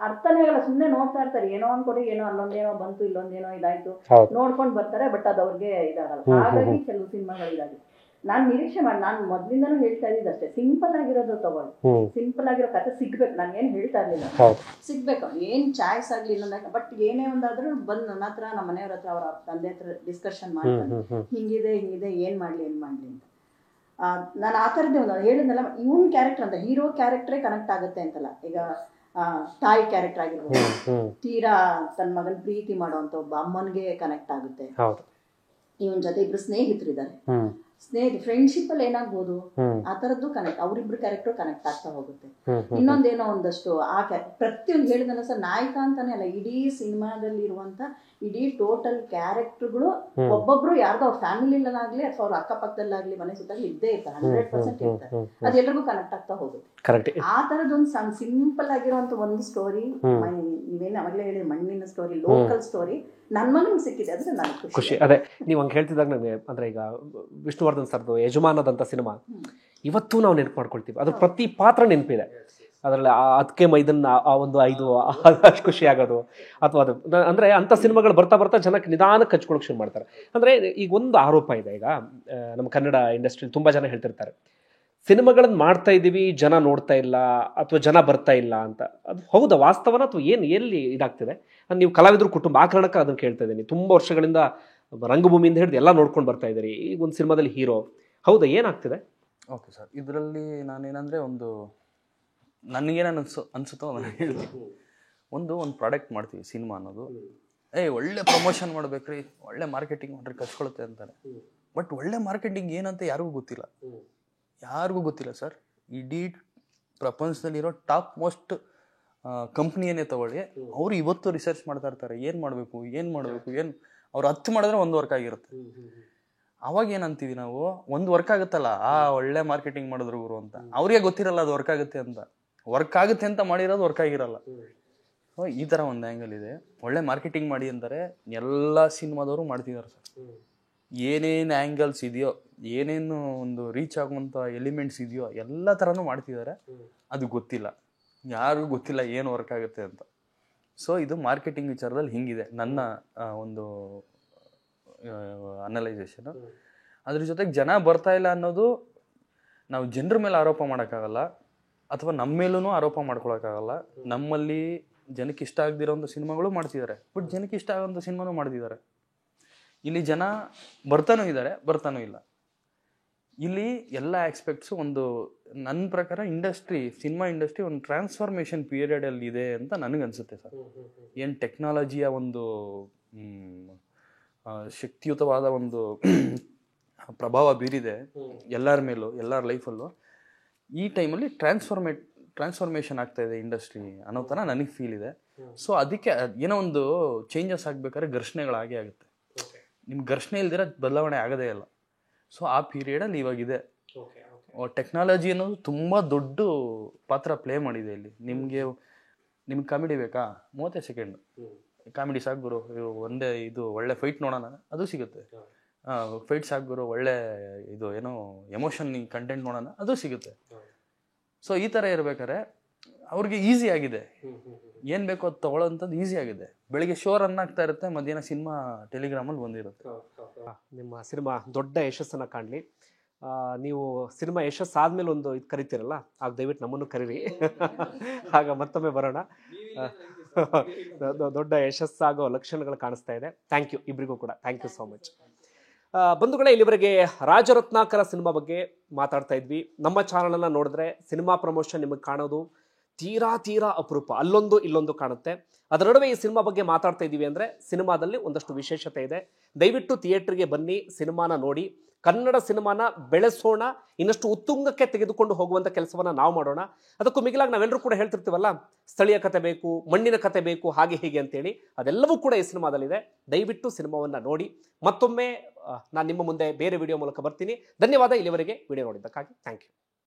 Speaker 2: ಅರ್ಥನೇ ಆಗಲ್ಲ. ಸುಮ್ಮನೆ ನೋಡ್ತಾ ಇರ್ತಾರೆ, ಏನೋ ಅನ್ಕೊಡಿ, ಏನೋ ಅಲ್ಲೊಂದೇನೋ ಬಂತು, ಇಲ್ಲೊಂದೇನೋ ಇದಾಯ್ತು ನೋಡ್ಕೊಂಡ್ ಬರ್ತಾರೆ. ಬಟ್ ಅದು ಅವ್ರಿಗೆ ಇದಾಗಲ್ಲ. ಹಾಗಾಗಿ ಕೆಲವು ಸಿನಿಮಾಗಳು ಇದಾಗಿದೆ. ನಾನ್ ನಿರೀಕ್ಷೆ ಮಾಡಿ, ನಾನು ಮೊದ್ಲಿಂದಾನು ಹೇಳ್ತಾ ಇದ್ದಿದ್ದು ಅಷ್ಟೇ, ಸಿಂಪಲ್ ಆಗಿರೋದು ತಗೊಳ್ಳಿ, ಸಿಂಪಲ್ ಆಗಿರೋ ಕಥೆ ಸಿಗ್ಬೇಕು. ನಾನು ಏನ್ ಹೇಳ್ತಾ ಇರ್ಲಿಲ್ಲ, ಸಿಗ್ಬೇಕು, ಏನ್ ಚಾಯ್ಸ್ ಆಗ್ಲಿ ಇನ್ನೊಂದಾಗ. ಬಟ್ ಏನೇ ಒಂದಾದ್ರೂ ಬಂದ್ ನನ್ನ ಹತ್ರ, ನಮ್ಮ ಮನೆಯವ್ರ ಹತ್ರ, ಅವ್ರ ತಂದೆ ಹತ್ರ ಡಿಸ್ಕಷನ್ ಮಾಡ್ತಾರೆ, ಹಿಂಗಿದೆ ಏನ್ ಮಾಡ್ಲಿ ಅಂತ. ನಾನು ಆ ಥರದ್ದೇ ಒಂದು ಹೇಳಿದ್ನಲ್ಲ, ಇವನ್ ಕ್ಯಾರೆಕ್ಟರ್ ಅಂತ ಹೀರೋ ಕ್ಯಾರೆಕ್ಟ್ರೇ ಕನೆಕ್ಟ್ ಆಗುತ್ತೆ ಅಂತಲ್ಲ. ಈಗ ತಾಯಿ ಕ್ಯಾರೆಕ್ಟರ್ ಆಗಿರ್ಬೋದು, ತೀರಾ ತನ್ನ ಮಗನ್ ಪ್ರೀತಿ ಮಾಡುವಂತ ಒಬ್ಬ ಅಮ್ಮನ್ಗೆ ಕನೆಕ್ಟ್ ಆಗುತ್ತೆ. ಇವನ್ ಜೊತೆ ಇಬ್ರು ಸ್ನೇಹಿತರಿದ್ದಾರೆ, ಫ್ರೆಂಡ್ಶಿಪ್ ಅಲ್ಲಿ ಏನಾಗ್ಬೋದು ಆ ತರದ್ದು ಕನೆಕ್ಟ್, ಅವ್ರಿಬ್ರು ಕ್ಯಾರೆಕ್ಟರ್ ಕನೆಕ್ಟ್ ಆಗ್ತಾ ಹೋಗುತ್ತೆ. ಇನ್ನೊಂದೇನೋ ಒಂದಷ್ಟು ಆ ಪ್ರತಿಯೊಂದು ಹೇಳಿದಲ್ಲ ಸರ್, ನಾಯಕ ಅಂತಾನೆ ಅಲ್ಲ, ಇಡೀ ಸಿನಿಮಾದಲ್ಲಿ ಇರುವಂತ ಇಡೀ ಟೋಟಲ್ ಕ್ಯಾರೆಕ್ಟರ್ಗಳು ಒಬ್ಬೊಬ್ರು ಯಾರ್ದೋ ಅವ್ರ ಫ್ಯಾಮಿಲಿಲಾಗ್ಲಿ ಅಥವಾ ಅವ್ರ ಅಕ್ಕಪಕ್ಕದಲ್ಲಾಗ್ಲಿ ಮನೆ ಸುತ್ತಾಗ್ಲಿ ಇದ್ದೇ ಇರ್ತಾರೆ, 100% ಇರ್ತಾರೆ. ಅದೆಲ್ಲರಿಗೂ ಕನೆಕ್ಟ್ ಆಗ್ತಾ ಹೋಗುತ್ತೆ. ಆ ತರದೊಂದು ಸಿಂಪಲ್ ಆಗಿರುವಂತ ಒಂದು ಸ್ಟೋರಿ, ನೀವೇನು ಅವಾಗಲೇ ಹೇಳಿದ್ರೆ ಮಣ್ಣಿನ ಸ್ಟೋರಿ, ಲೋಕಲ್ ಸ್ಟೋರಿ ನನ್ ಮಗನಿಗೆ ಸಿಕ್ಕಿದೆ, ಅದ್ರೆ ನನಗೆ
Speaker 1: ಖುಷಿ. ಅದೇ ನೀವು ಹಂಗೆ ಹೇಳ್ತಿದ್ದಾಗ ನನಗೆ ಅಂದ್ರೆ ಈಗ ವಿಷ್ಣುವರ್ಧನ್ ಸರ್ದು ಯಜಮಾನದಂತ ಸಿನಿಮಾ ಇವತ್ತು ನಾವು ನೆನಪು ಮಾಡ್ಕೊಳ್ತೀವಿ. ಅದ್ರ ಪ್ರತಿ ಪಾತ್ರ ನೆನಪಿದೆ. ಅದರಲ್ಲಿ ಅದಕ್ಕೆ ಮೈದನ್ನ ಆ ಒಂದು 5 ಅಷ್ಟು ಖುಷಿ ಆಗೋದು, ಅಥವಾ ಅದು ಅಂದ್ರೆ ಅಂಥ ಸಿನಿಮಾಗಳು ಬರ್ತಾ ಬರ್ತಾ ಜನಕ್ಕೆ ನಿಧಾನಕ್ಕೆ ಹಚ್ಕೊಳಕ್ಕೆ ಶುರು ಮಾಡ್ತಾರೆ. ಅಂದ್ರೆ ಈಗ ಒಂದು ಆರೋಪ ಇದೆ, ಈಗ ನಮ್ಮ ಕನ್ನಡ ಇಂಡಸ್ಟ್ರಿ ತುಂಬಾ ಜನ ಹೇಳ್ತಿರ್ತಾರೆ, ಸಿನಿಮಾಗಳನ್ನ ಮಾಡ್ತಾ ಇದ್ದೀವಿ, ಜನ ನೋಡ್ತಾ ಇಲ್ಲ ಅಥವಾ ಜನ ಬರ್ತಾ ಇಲ್ಲ ಅಂತ. ಅದು ಹೌದಾ ವಾಸ್ತವನ, ಅಥವಾ ಎಲ್ಲಿ ಇದಾಗ್ತಿದೆ? ನೀವು ಕಲಾವಿದ್ರ ಕುಟುಂಬ ಆ ಕಾರಣಕ್ಕೆ ಅದನ್ನು ಕೇಳ್ತಾ ಇದ್ದೀನಿ. ತುಂಬ ವರ್ಷಗಳಿಂದ ರಂಗಭೂಮಿಯಿಂದ ಹಿಡಿದು ಎಲ್ಲ ನೋಡ್ಕೊಂಡು ಬರ್ತಾ ಇದ್ದೀರಿ. ಈಗ ಒಂದು ಸಿನಿಮಾದಲ್ಲಿ ಹೀರೋ ಹೌದಾ, ಏನಾಗ್ತಿದೆ?
Speaker 3: ಓಕೆ ಸರ್, ಇದರಲ್ಲಿ ನಾನೇನಂದರೆ ನನಗೇನು ಅನಿಸುತ್ತೋ ನಾನು ಹೇಳ್ತೀನಿ. ಒಂದು ಪ್ರಾಡಕ್ಟ್ ಮಾಡ್ತೀವಿ ಸಿನಿಮಾ ಅನ್ನೋದು, ಒಳ್ಳೆ ಪ್ರಮೋಷನ್ ಮಾಡ್ಬೇಕ್ರಿ, ಒಳ್ಳೆ ಮಾರ್ಕೆಟಿಂಗ್ ಮಾಡ್ರಿ, ಕಚ್ಕೊಳುತ್ತೆ ಅಂತಾರೆ. ಬಟ್ ಒಳ್ಳೆ ಮಾರ್ಕೆಟಿಂಗ್ ಏನಂತ ಯಾರಿಗೂ ಗೊತ್ತಿಲ್ಲ ಸರ್. ಇಡೀ ಪ್ರಪಂಚದಲ್ಲಿರೋ ಟಾಪ್ ಮೋಸ್ಟ್ ಕಂಪ್ನಿಯನ್ನೇ ತಗೊಳ್ಳಿ, ಅವರು ಇವತ್ತು ರಿಸರ್ಚ್ ಮಾಡ್ತಾ ಇರ್ತಾರೆ, ಏನು ಮಾಡಬೇಕು ಅವ್ರು 10 ಮಾಡಿದ್ರೆ 1 ವರ್ಕ್ ಆಗಿರುತ್ತೆ. ಅವಾಗ ಏನಂತೀವಿ ನಾವು, 1 ವರ್ಕ್ ಆಗುತ್ತಲ್ಲ, ಒಳ್ಳೆ ಮಾರ್ಕೆಟಿಂಗ್ ಮಾಡಿದ್ರು ಗುರು ಅಂತ. ಅವ್ರಿಗೆ ಗೊತ್ತಿರಲ್ಲ ಅದು ವರ್ಕ್ ಆಗುತ್ತೆ ಅಂತ ಮಾಡಿರೋದು ವರ್ಕ್ ಆಗಿರಲ್ಲ. ಈ ಥರ ಒಂದು ಆ್ಯಂಗಲ್ ಇದೆ. ಒಳ್ಳೆ ಮಾರ್ಕೆಟಿಂಗ್ ಮಾಡಿ ಅಂತಾರೆ, ಎಲ್ಲ ಸಿನಿಮಾದವರು ಮಾಡ್ತಿದ್ದಾರೆ ಸರ್. ಏನೇನು ಆ್ಯಂಗಲ್ಸ್ ಇದೆಯೋ, ಏನೇನು ಒಂದು ರೀಚ್ ಆಗುವಂಥ ಎಲಿಮೆಂಟ್ಸ್ ಇದೆಯೋ ಎಲ್ಲ ಥರನೂ ಮಾಡ್ತಿದ್ದಾರೆ. ಅದು ಗೊತ್ತಿಲ್ಲ, ಯಾರಿಗೂ ಗೊತ್ತಿಲ್ಲ ಏನು ವರ್ಕ್ ಆಗುತ್ತೆ ಅಂತ. ಸೊ ಇದು ಮಾರ್ಕೆಟಿಂಗ್ ವಿಚಾರದಲ್ಲಿ ಹಿಂಗಿದೆ ನನ್ನ ಒಂದು ಅನಲೈಸೇಷನ್. ಅದ್ರ ಜೊತೆಗೆ ಜನ ಬರ್ತಾ ಇಲ್ಲ ಅನ್ನೋದು ನಾವು ಜನರ ಮೇಲೆ ಆರೋಪ ಮಾಡೋಕ್ಕಾಗಲ್ಲ, ಅಥವಾ ನಮ್ಮ ಮೇಲೂ ಆರೋಪ ಮಾಡ್ಕೊಳಕ್ಕಾಗಲ್ಲ. ನಮ್ಮಲ್ಲಿ ಜನಕ್ಕೆ ಇಷ್ಟ ಆಗದಿರೋಂಥ ಸಿನಿಮಾಗಳು ಮಾಡ್ತಿದ್ದಾರೆ, ಬಟ್ ಜನಕ್ಕೆ ಇಷ್ಟ ಆಗೋಂಥ ಸಿನಿಮಾನೂ ಮಾಡ್ತಿದ್ದಾರೆ. ಇಲ್ಲಿ ಜನ ಬರ್ತಾನೂ ಇಲ್ಲ. ಇಲ್ಲಿ ಎಲ್ಲ ಆಸ್ಪೆಕ್ಟ್ಸು ನನ್ನ ಪ್ರಕಾರ ಸಿನಿಮಾ ಇಂಡಸ್ಟ್ರಿ ಒಂದು ಟ್ರಾನ್ಸ್ಫಾರ್ಮೇಷನ್ ಪೀರಿಯಡಲ್ಲಿ ಇದೆ ಅಂತ ನನಗನ್ಸುತ್ತೆ ಸರ್. ಏನು ಟೆಕ್ನಾಲಜಿಯ ಒಂದು ಶಕ್ತಿಯುತವಾದ ಒಂದು ಪ್ರಭಾವ ಬೀರಿದೆ ಎಲ್ಲರ ಮೇಲೂ, ಎಲ್ಲರ ಲೈಫಲ್ಲೂ. ಈ ಟೈಮಲ್ಲಿ ಟ್ರಾನ್ಸ್ಫಾರ್ಮೇಷನ್ ಆಗ್ತಾ ಇದೆ ಇಂಡಸ್ಟ್ರಿ ಅನ್ನೋ ಥರ ನನಗೆ ಫೀಲ್ ಇದೆ. ಸೊ ಅದಕ್ಕೆ ಏನೋ ಒಂದು ಚೇಂಜಸ್ ಆಗಬೇಕಾದ್ರೆ ಘರ್ಷಣೆಗಳಾಗೇ ಆಗುತ್ತೆ. ನಿಮ್ಗೆ ಘರ್ಷಣೆ ಇಲ್ದಿರ ಬದಲಾವಣೆ ಆಗೋದೇ ಇಲ್ಲ. ಸೊ ಆ ಪೀರಿಯಡಲ್ಲಿ ಇವಾಗಿದೆ. ಟೆಕ್ನಾಲಜಿ ಅನ್ನೋದು ತುಂಬ ದೊಡ್ಡ ಪಾತ್ರ ಪ್ಲೇ ಮಾಡಿದೆ ಇಲ್ಲಿ. ನಿಮ್ಗೆ ಕಾಮಿಡಿ ಬೇಕಾ, 30 ಸೆಕೆಂಡ್ ಕಾಮಿಡಿ ಸಾಕು ಗುರು, ಒಳ್ಳೆ ಫೈಟ್ ನೋಡೋಣ, ಅದು ಸಿಗುತ್ತೆ. ಫೈಟ್ ಸಾಕು ಗುರು, ಒಳ್ಳೆ ಎಮೋಷನ್ ಕಂಟೆಂಟ್ ನೋಡೋಣ, ಅದು ಸಿಗುತ್ತೆ. ಸೊ ಈ ಥರ ಇರ್ಬೇಕಾದ್ರೆ ಅವ್ರಿಗೆ ಈಸಿ ಆಗಿದೆ, ಏನು ಬೇಕೋ ಅದು ತೊಗೊಳ್ಳೋಂಥದ್ದು ಈಸಿ ಆಗಿದೆ. ಬೆಳಿಗ್ಗೆ ಶೋ ರನ್ ಆಗ್ತಾ ಇರುತ್ತೆ, ಮಧ್ಯಾಹ್ನ ಸಿನಿಮಾ ಟೆಲಿಗ್ರಾಮಲ್ಲಿ ಬಂದಿರುತ್ತೆ.
Speaker 1: ನಿಮ್ಮ ಸಿನಿಮಾ ದೊಡ್ಡ ಯಶಸ್ಸನ್ನು ಕಾಣಲಿ. ನೀವು ಸಿನಿಮಾ ಯಶಸ್ಸಾದ್ಮೇಲೆ ಒಂದು ಇದು ಕರಿತೀರಲ್ಲ, ಆಗ ದಯವಿಟ್ಟು ನಮ್ಮನ್ನು ಕರೀರಿ. ಆಗ ಮತ್ತೊಮ್ಮೆ ಬರೋಣ. ದೊಡ್ಡ ಯಶಸ್ಸಾಗೋ ಲಕ್ಷಣಗಳು ಕಾಣಿಸ್ತಾ ಇದೆ. ಥ್ಯಾಂಕ್ ಯು ಇಬ್ಬರಿಗೂ ಕೂಡ, ಥ್ಯಾಂಕ್ ಯು ಸೋ ಮಚ್. ಬಂಧುಗಳೇ, ಇಲ್ಲಿವರೆಗೆ ರಾಜರತ್ನಾಕರ ಸಿನಿಮಾ ಬಗ್ಗೆ ಮಾತಾಡ್ತಾ ಇದ್ವಿ. ನಮ್ಮ ಚಾನಲನ್ನು ನೋಡಿದ್ರೆ ಸಿನಿಮಾ ಪ್ರಮೋಷನ್ ನಿಮಗೆ ಕಾಣೋದು ತೀರಾ ಅಪರೂಪ, ಅಲ್ಲೊಂದು ಇಲ್ಲೊಂದು ಕಾಣುತ್ತೆ. ಅದರ ನಡುವೆ ಈ ಸಿನಿಮಾ ಬಗ್ಗೆ ಮಾತಾಡ್ತಾ ಇದ್ದೀವಿ ಅಂದರೆ ಸಿನಿಮಾದಲ್ಲಿ ಒಂದಷ್ಟು ವಿಶೇಷತೆ ಇದೆ. ದಯವಿಟ್ಟು ಥಿಯೇಟ್ರಿಗೆ ಬನ್ನಿ, ಸಿನಿಮಾನ ನೋಡಿ, ಕನ್ನಡ ಸಿನಿಮಾನ ಬೆಳೆಸೋಣ, ಇನ್ನಷ್ಟು ಉತ್ತುಂಗಕ್ಕೆ ತೆಗೆದುಕೊಂಡು ಹೋಗುವಂಥ ಕೆಲಸವನ್ನು ನಾವು ಮಾಡೋಣ. ಅದಕ್ಕೂ ಮಿಗಿಲಾಗಿ ನಾವೆಲ್ಲರೂ ಕೂಡ ಹೇಳ್ತಿರ್ತೀವಲ್ಲ, ಸ್ಥಳೀಯ ಕತೆ ಬೇಕು, ಮಣ್ಣಿನ ಕತೆ ಬೇಕು, ಹಾಗೆ ಹೀಗೆ ಅಂತೇಳಿ, ಅದೆಲ್ಲವೂ ಕೂಡ ಈ ಸಿನಿಮಾದಲ್ಲಿದೆ. ದಯವಿಟ್ಟು ಸಿನಿಮಾವನ್ನು ನೋಡಿ. ಮತ್ತೊಮ್ಮೆ ನಾನು ನಿಮ್ಮ ಮುಂದೆ ಬೇರೆ ವಿಡಿಯೋ ಮೂಲಕ ಬರ್ತೀನಿ. ಧನ್ಯವಾದ ಇಲ್ಲಿವರೆಗೆ ವಿಡಿಯೋ ನೋಡಿದ್ದಕ್ಕಾಗಿ. Thank you.